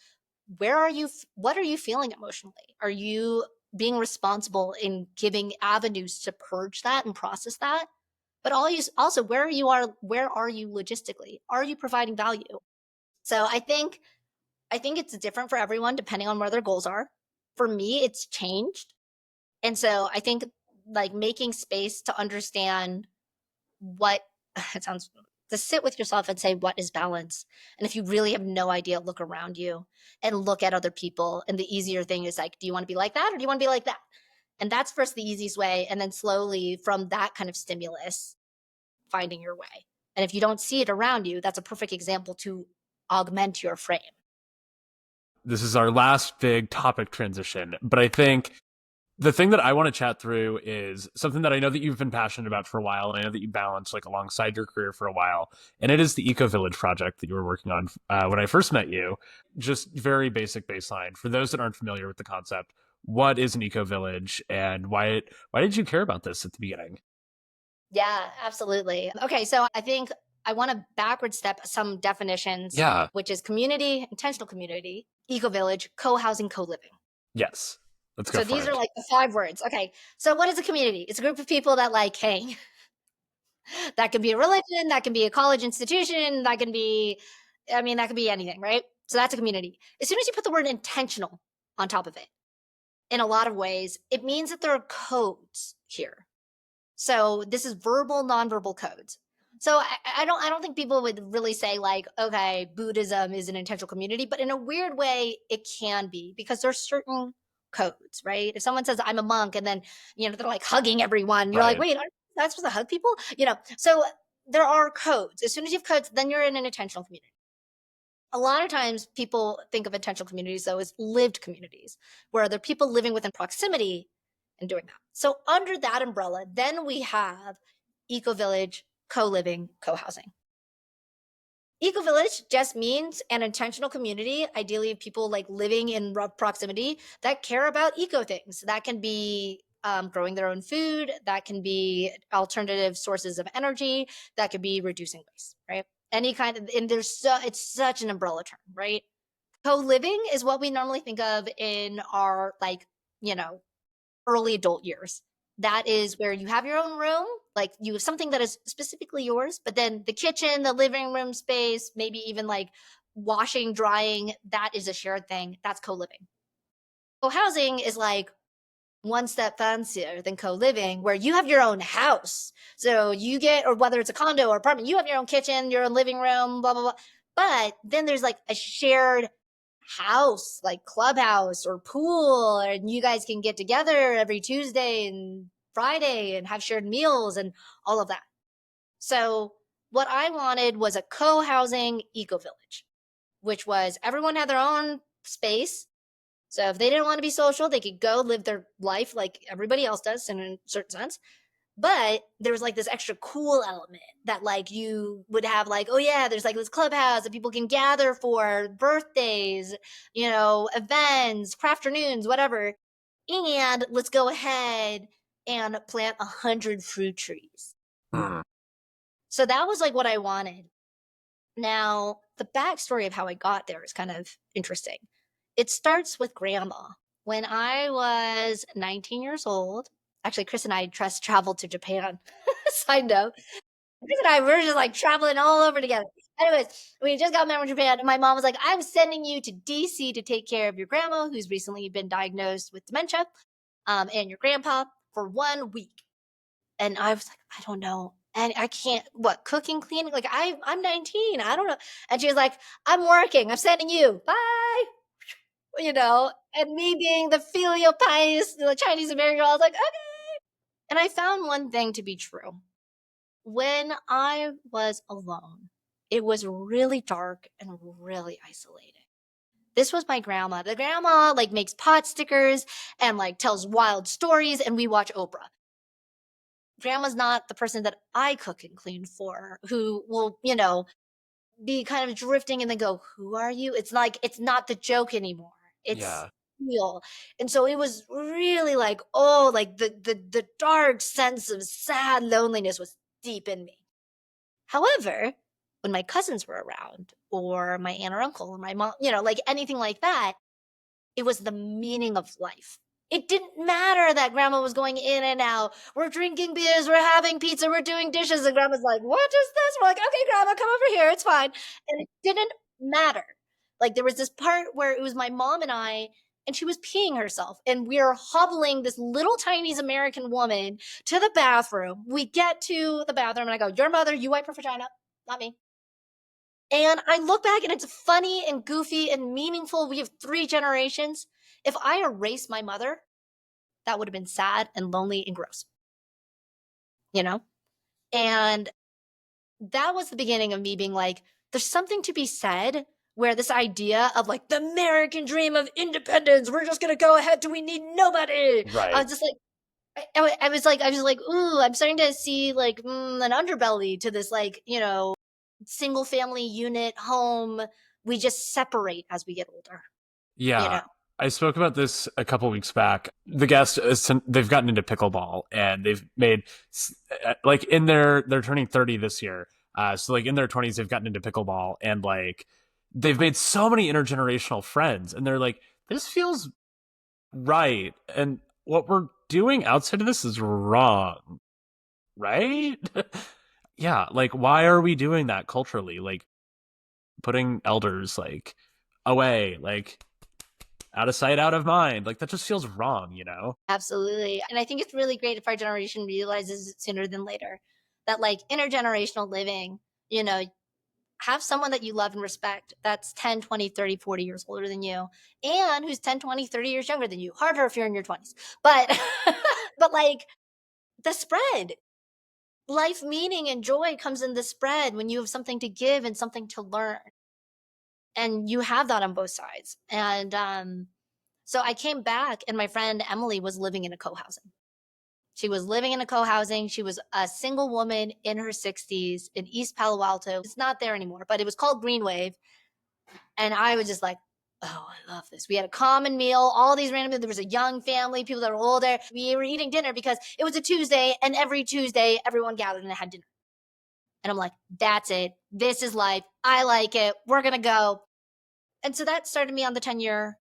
A: where are you what are you feeling emotionally? Are you being responsible in giving avenues to purge that and process that? But also where are you logistically? Are you providing value? So I think it's different for everyone depending on where their goals are. For me, it's changed. And so I think like making space to understand what it sounds to sit with yourself and say what is balance. And if you really have no idea, look around you and look at other people. And the easier thing is like, do you want to be like that or do you want to be like that? And that's first the easiest way. And then slowly from that kind of stimulus, finding your way. And if you don't see it around you, that's a perfect example to augment your frame.
B: This is our last big topic transition, but I think the thing that I want to chat through is something that I know that you've been passionate about for a while, and I know that you balance like alongside your career for a while, and it is the Eco Village project that you were working on when I first met you. Just very basic baseline for those that aren't familiar with the concept. What is an eco village, and why did you care about this at the beginning?
A: Yeah, absolutely. Okay, so I think I want to backward step some definitions,
B: Yeah.
A: which is community, intentional community, eco village, co housing, co living.
B: Yes. Let's go
A: So
B: for
A: these are
B: it.
A: like the 5 words. Okay, so what is a community? It's a group of people that like hang. That can be a religion, that can be a college institution, that can be, I mean, that could be anything, right? So that's a community. As soon as you put the word intentional on top of it, in a lot of ways, it means that there are codes here. So this is verbal, nonverbal codes. So I don't think people would really say like, okay, Buddhism is an intentional community, but in a weird way, it can be because there's certain codes, right? If someone says I'm a monk and then they're like hugging everyone, you're like,
B: Right.
A: wait, aren't I not supposed to hug people? So there are codes. As soon as you have codes, then you're in an intentional community. A lot of times people think of intentional communities though as lived communities where there are people living within proximity and doing that. So under that umbrella, then we have eco village, co-living, co-housing. Eco village just means an intentional community, ideally people like living in rough proximity that care about eco things. That can be growing their own food, that can be alternative sources of energy, that could be reducing waste, right? Any kind of, and it's such an umbrella term, right? Co-living is what we normally think of in our like, you know, early adult years. That is where you have your own room, like you have something that is specifically yours, but then the kitchen, the living room space, maybe even like washing, drying, that is a shared thing. That's co-living. Co-housing is like one step fancier than co-living where you have your own house. So you get, or whether it's a condo or apartment, you have your own kitchen, your own living room, blah, blah, blah. But then there's like a shared house, like clubhouse or pool, and you guys can get together every Tuesday and Friday and have shared meals and all of that. So what I wanted was a co-housing eco village, which was everyone had their own space So if they didn't want to be social, they could go live their life like everybody else does in a certain sense. But there was like this extra cool element that like you would have like, oh yeah, there's like this clubhouse that people can gather for birthdays, events, craft afternoons, whatever. And let's go ahead and plant 100 fruit trees.
B: Mm.
A: So that was like what I wanted. Now, the backstory of how I got there is kind of interesting. It starts with grandma. When I was 19 years old, actually, Chris and I just traveled to Japan. Side note, Chris and I were just like traveling all over together. Anyways, we just got back from Japan, and my mom was like, I'm sending you to DC to take care of your grandma, who's recently been diagnosed with dementia, and your grandpa for 1 week. And I was like, I don't know. And I can't, what, cooking, cleaning? Like, I'm 19. I don't know. And she was like, I'm working. I'm sending you. Bye. And me being the filial pious, the Chinese American girl, I was like, okay. And I found one thing to be true. When I was alone, it was really dark and really isolating. This was my grandma. The grandma like makes pot stickers and like tells wild stories, and we watch Oprah. Grandma's not the person that I cook and clean for, who will, be kind of drifting and then go, who are you? It's like, it's not the joke anymore. It's
B: Yeah.
A: real. And so it was really like, oh, like the dark sense of sad loneliness was deep in me. However, when my cousins were around, or my aunt or uncle, or my mom, like anything like that, it was the meaning of life. It didn't matter that grandma was going in and out. We're drinking beers, we're having pizza, we're doing dishes. And grandma's like, what is this? We're like, okay, grandma, come over here. It's fine. And it didn't matter. Like there was this part where it was my mom and I, and she was peeing herself. And we're hobbling this little Chinese American woman to the bathroom. We get to the bathroom and I go, your mother, you wipe her vagina, not me. And I look back and it's funny and goofy and meaningful. We have 3 generations. If I erase my mother, that would have been sad and lonely and gross, you know? And that was the beginning of me being like, there's something to be said where this idea of like the American dream of independence, we're just gonna go ahead till we need nobody. I
B: Right.
A: was just like, I was like, ooh, I'm starting to see like an underbelly to this, like, single family unit home. We just separate as we get older, you
B: Yeah.
A: know.
B: I spoke about this a couple weeks back. The guest is, they've gotten into pickleball and they've made like in they're turning 30 this year. So like in their 20s they've gotten into pickleball and like they've made so many intergenerational friends and they're like this feels right and what we're doing outside of this is wrong, right? Yeah, like why are we doing that culturally? Like putting elders like away, like out of sight, out of mind. Like that just feels wrong, you know?
A: Absolutely. And I think it's really great if our generation realizes it sooner than later that like intergenerational living, you know, have someone that you love and respect that's 10, 20, 30, 40 years older than you and who's 10, 20, 30 years younger than you. Harder if you're in your 20s. But but like the spread, life meaning and joy comes in the spread when you have something to give and something to learn. And you have that on both sides. And so I came back and my friend Emily was living in a co-housing. She was living in a co-housing. She was a single woman in her 60s in East Palo Alto. It's not there anymore, but it was called Green Wave. And I was just like, oh, I love this. We had a common meal, all these random, there was a young family, people that were older. We were eating dinner because it was a Tuesday, and every Tuesday, everyone gathered and had dinner. And I'm like, that's it. This is life. I like it. We're going to go. And so that started me on the 10-year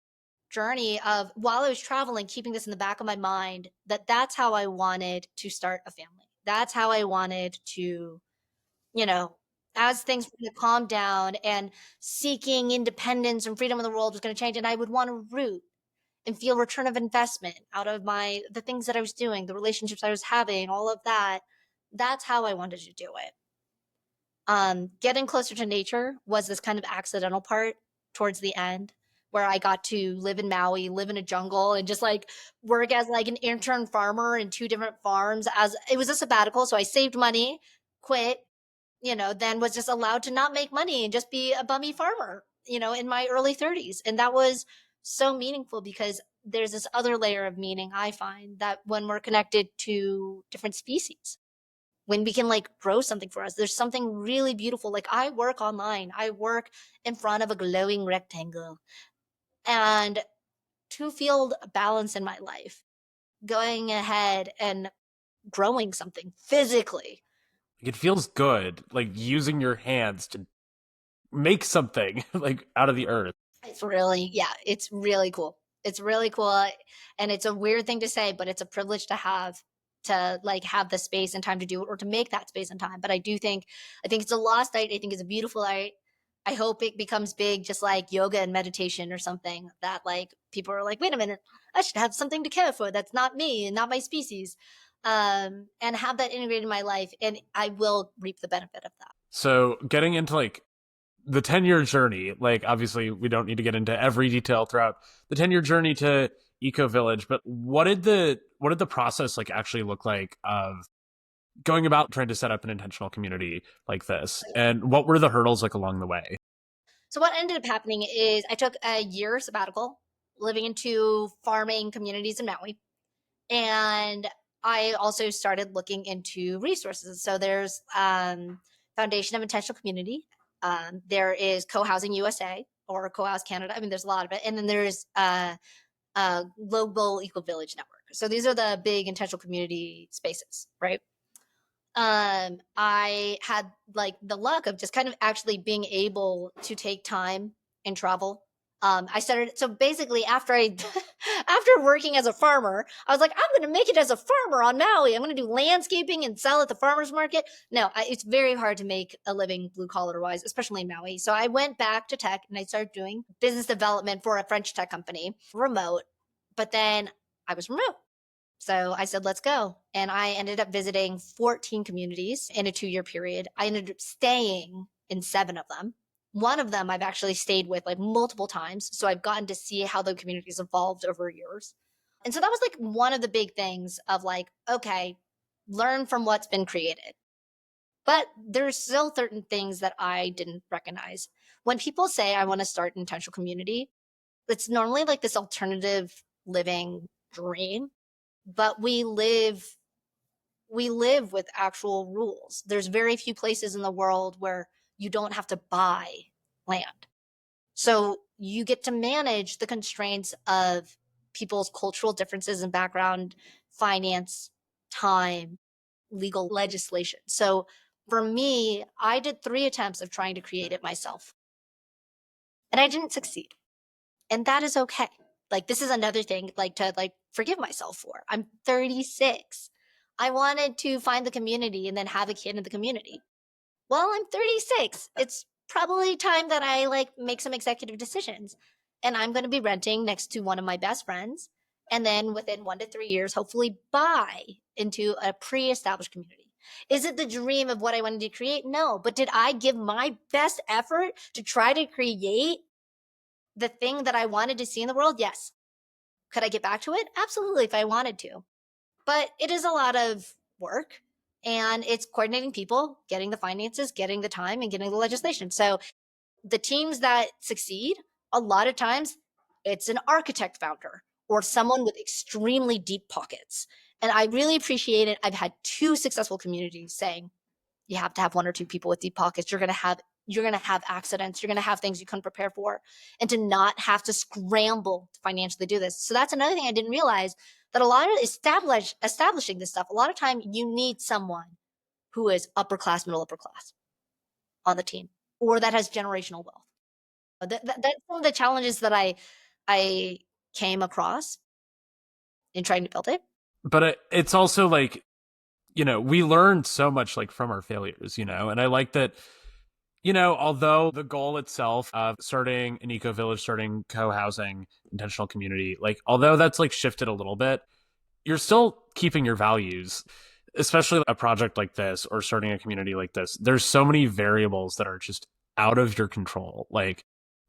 A: journey of while I was traveling, keeping this in the back of my mind that that's how I wanted to start a family. That's how I wanted to, you know, as things were going to calm down and seeking independence and freedom in the world was going to change. And I would want to root and feel return of investment out of the things that I was doing, the relationships I was having, all of that. That's how I wanted to do it. Getting closer to nature was this kind of accidental part towards the end where I got to live in Maui, live in a jungle, and just like work as like an intern farmer in 2 different farms. As it was a sabbatical, so I saved money, quit, then was just allowed to not make money and just be a bummy farmer, in my early 30s. And that was so meaningful because there's this other layer of meaning I find that when we're connected to different species, when we can like grow something for us, there's something really beautiful. Like I work online, I work in front of a glowing rectangle, and to feel balance in my life, going ahead and growing something physically.
B: It feels good, like using your hands to make something like out of the earth.
A: It's really, yeah, it's really cool. It's really cool. And it's a weird thing to say, but it's a privilege to like have the space and time to do it or to make that space and time. But I think it's a lost art. I think it's a beautiful art. I hope it becomes big, just like yoga and meditation or something that like people are like, wait a minute, I should have something to care for. That's not me and not my species. And have that integrated in my life. And I will reap the benefit of that.
B: So getting into like the 10-year journey, like obviously we don't need to get into every detail throughout the 10-year journey to Eco Village, but what did the process like actually look like of going about trying to set up an intentional community like this? And what were the hurdles like along the way?
A: So what ended up happening is I took a year sabbatical living in two farming communities in Maui. And I also started looking into resources. So there's Foundation of Intentional Community. There is Co-housing USA or Co-house Canada. I mean, there's a lot of it. And then there's Global Eco Village Network. So these are the big intentional community spaces, right? I had like the luck of just kind of actually being able to take time and travel. I started so basically after I after working as a farmer, I was like, I'm going to make it as a farmer on Maui. I'm going to do landscaping and sell at the farmers market. No, it's very hard to make a living blue collar wise, especially in Maui. So I went back to tech and I started doing business development for a French tech company, remote. But then I was remote. So I said, let's go. And I ended up visiting 14 communities in a 2 year period. I ended up staying in seven of them. One of them I've actually stayed with like multiple times. So I've gotten to see how the communities evolved over years. And so that was like one of the big things of like, okay, learn from what's been created. But there's still certain things that I didn't recognize. When people say I want to start an intentional community, it's normally like this alternative living dream, but we live with actual rules. There's very few places in the world where you don't have to buy land. So you get to manage the constraints of people's cultural differences in background, finance, time, legal legislation. So for me, I did 3 attempts of trying to create it myself, and I didn't succeed. And that is okay. Like this is another thing like to like forgive myself for. I'm 36. I wanted to find the community and then have a kid in the community. Well, I'm 36. It's probably time that I like make some executive decisions. And I'm going to be renting next to one of my best friends and then within 1 to 3 years hopefully buy into a pre-established community. Is it the dream of what I wanted to create? No, but did I give my best effort to try to create the thing that I wanted to see in the world? Yes. Could I get back to it? Absolutely, if I wanted to. But it is a lot of work and it's coordinating people, getting the finances, getting the time, and getting the legislation. So the teams that succeed, a lot of times it's an architect founder or someone with extremely deep pockets. And I really appreciate it. I've had two successful communities saying, you have to have one or two people with deep pockets. You're going to have accidents. You're going to have things you couldn't prepare for, and to not have to scramble to financially do this. So that's another thing I didn't realize, that a lot of establishing this stuff. A lot of time you need someone who is upper class, middle upper class on the team, or that has generational wealth. That's one of the challenges that I came across in trying to build it.
B: But it's also like, we learned so much like from our failures, and I like that, although the goal itself of starting an eco village, starting co-housing, intentional community, like although that's like shifted a little bit, you're still keeping your values, especially a project like this or starting a community like this. There's so many variables that are just out of your control. Like,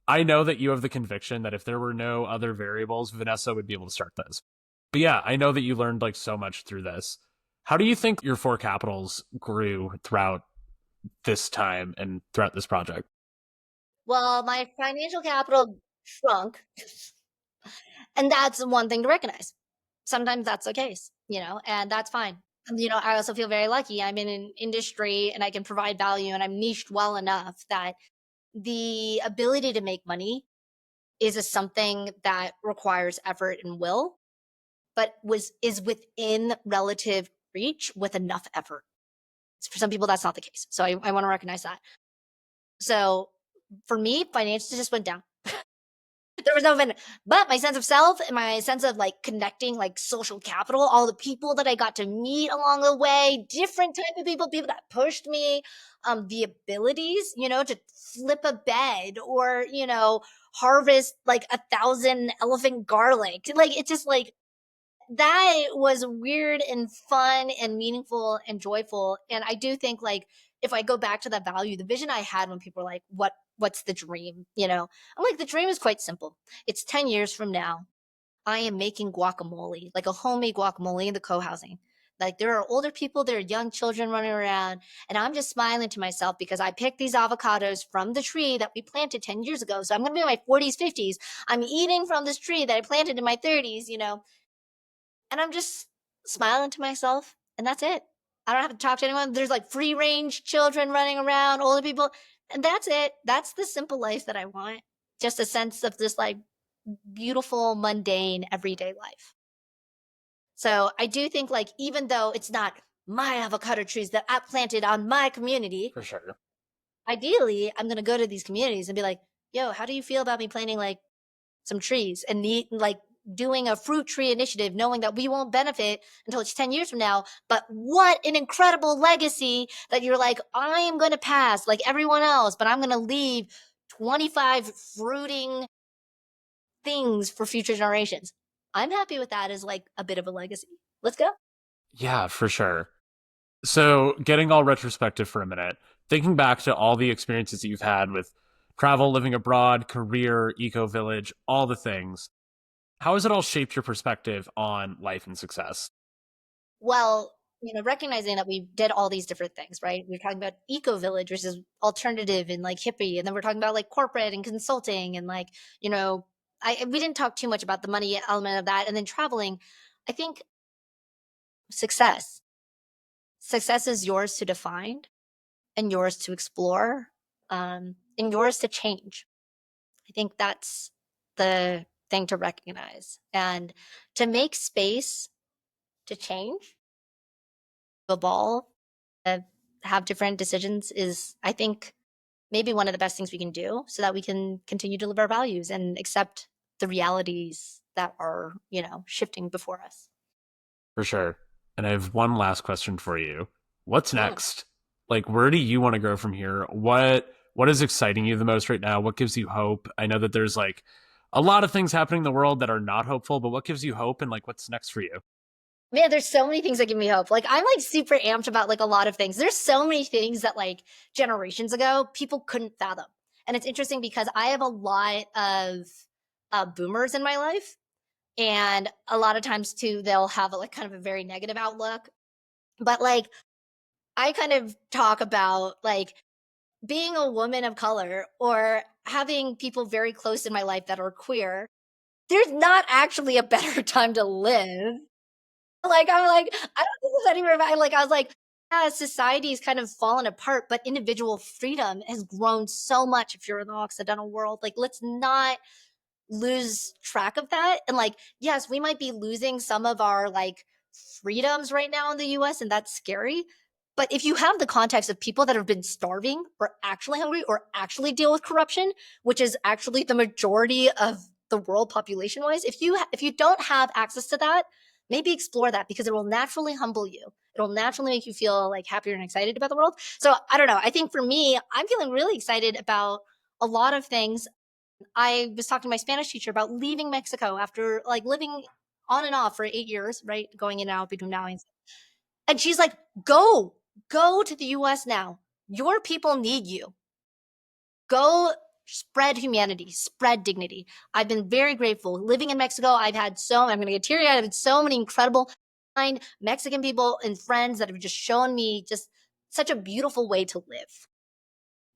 B: I know that you have the conviction that if there were no other variables, Vanessa would be able to start this. But yeah, I know that you learned like so much through this. How do you think your four capitals grew throughout this time and throughout this project?
A: Well, my financial capital shrunk And that's one thing to recognize. Sometimes that's the case, and that's fine. I also feel very lucky. I'm in an industry and I can provide value and I'm niched well enough that the ability to make money something that requires effort and will, but is within relative reach with enough effort. For some people, that's not the case. So I want to recognize that. So for me, finances just went down. There was no event, but my sense of self and my sense of like connecting, like social capital, all the people that I got to meet along the way, different type of people that pushed me, the abilities, to flip a bed or harvest like 1,000 elephant garlic. Like it's just like that was weird and fun and meaningful and joyful. And I do think like if I go back to that value, the vision I had when people were like, what's the dream? I'm like, the dream is quite simple. It's 10 years from now. I am making guacamole, like a homemade guacamole in the co-housing. Like there are older people, there are young children running around, and I'm just smiling to myself because I picked these avocados from the tree that we planted 10 years ago. So I'm gonna be in my 40s, 50s. I'm eating from this tree that I planted in my 30s. And I'm just smiling to myself, and that's it. I don't have to talk to anyone. There's like free range children running around, older people, and that's it. That's the simple life that I want. Just a sense of this like beautiful, mundane, everyday life. So I do think like even though it's not my avocado trees that I planted on my community,
B: For sure.
A: ideally I'm gonna go to these communities and be like, yo, how do you feel about me planting like some trees and like doing a fruit tree initiative, knowing that we won't benefit until it's 10 years from now. But what an incredible legacy that you're like, I am going to pass like everyone else, but I'm going to leave 25 fruiting things for future generations. I'm happy with that as like a bit of a legacy. Let's go.
B: Yeah, for sure. So, getting all retrospective for a minute, thinking back to all the experiences that you've had with travel, living abroad, career, eco village, all the things, how has it all shaped your perspective on life and success?
A: Well, recognizing that we did all these different things, right? We are talking about eco village, which is alternative and like hippie, and then we're talking about like corporate and consulting, and like we didn't talk too much about the money element of that, and then traveling. I think success, success is yours to define and yours to explore, and yours to change. I think that's the thing to recognize and to make space to change, evolve, have different decisions is, I think, maybe one of the best things we can do so that we can continue to live our values and accept the realities that are, shifting before us.
B: For sure. And I have one last question for you. What's
A: Mm.
B: next? Like, where do you want to go from here? What is exciting you the most right now? What gives you hope? I know that there's like a lot of things happening in the world that are not hopeful, but what gives you hope and like what's next for you?
A: Man, there's so many things that give me hope. Like I'm like super amped about like a lot of things. There's so many things that like generations ago people couldn't fathom. And it's interesting because I have a lot of boomers in my life, and a lot of times too they'll have a, like kind of a very negative outlook. But like I kind of talk about like being a woman of color or having people very close in my life that are queer. There's not actually a better time to live. Like I'm like, I don't think there's anywhere like I was like, yeah, society's kind of fallen apart, but individual freedom has grown so much if you're in the Occidental world. Like, let's not lose track of that. And like, yes, we might be losing some of our like freedoms right now in the US, and that's scary. But if you have the context of people that have been starving or actually hungry or actually deal with corruption, which is actually the majority of the world population wise, if you don't have access to that, maybe explore that because it will naturally humble you. It'll naturally make you feel like happier and excited about the world. So I don't know. I think for me, I'm feeling really excited about a lot of things. I was talking to my Spanish teacher about leaving Mexico after like living on and off for 8 years, right? Going in and out between now and she's like, go to the US now. Your people need you. Go spread humanity, spread dignity. I've been very grateful. Living in Mexico, I'm gonna get teary eyed. I've had so many incredible kind Mexican people and friends that have just shown me just such a beautiful way to live.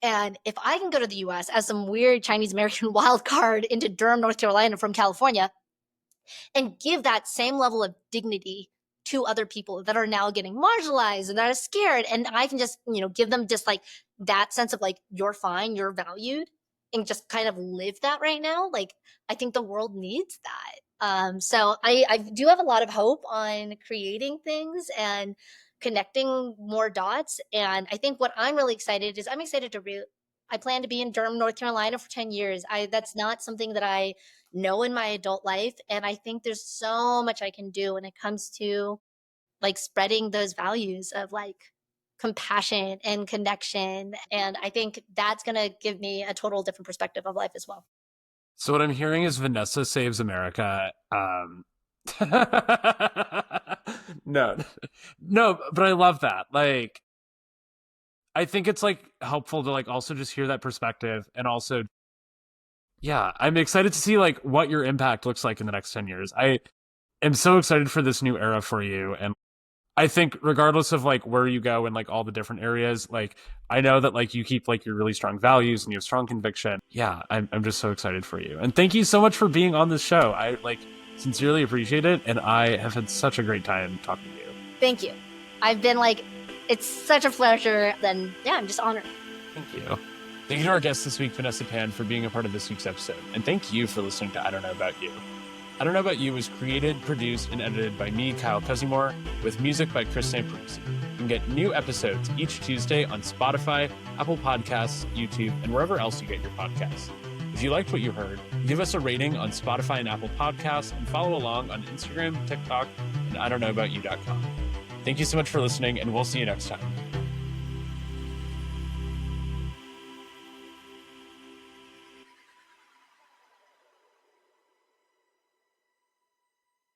A: And if I can go to the US as some weird Chinese American wild card into Durham, North Carolina from California, and give that same level of dignity to other people that are now getting marginalized and that are scared, and I can just give them just like that sense of like, you're fine, you're valued, and just kind of live that right now. Like, I think the world needs that. So I do have a lot of hope on creating things and connecting more dots. And I think what I'm really excited is I'm excited to I plan to be in Durham, North Carolina for 10 years. I That's not something that I know in my adult life. And I think there's so much I can do when it comes to like spreading those values of like compassion and connection. And I think that's going to give me a total different perspective of life as well.
B: So what I'm hearing is Vanessa saves America. No, no, but I love that. Like, I think it's like helpful to like also just hear that perspective, and also, yeah, I'm excited to see like what your impact looks like in the next 10 years. I am so excited for this new era for you. And I think regardless of like where you go in like all the different areas, like I know that like you keep like your really strong values and you have strong conviction. Yeah, I'm just so excited for you. And thank you so much for being on this show. I like sincerely appreciate it. And I have had such a great time talking to you.
A: Thank you. I've been like, it's such a pleasure. Then, yeah, I'm just honored.
B: Thank you. Thank you to our guest this week, Vanessa Pan, for being a part of this week's episode. And thank you for listening to I Don't Know About You. I Don't Know About You was created, produced, and edited by me, Kyle Cusimore, with music by Chris Samprisi. You can get new episodes each Tuesday on Spotify, Apple Podcasts, YouTube, and wherever else you get your podcasts. If you liked what you heard, give us a rating on Spotify and Apple Podcasts, and follow along on Instagram, TikTok, and IDon'tknowaboutYou.com. Thank you so much for listening, and we'll see you next time.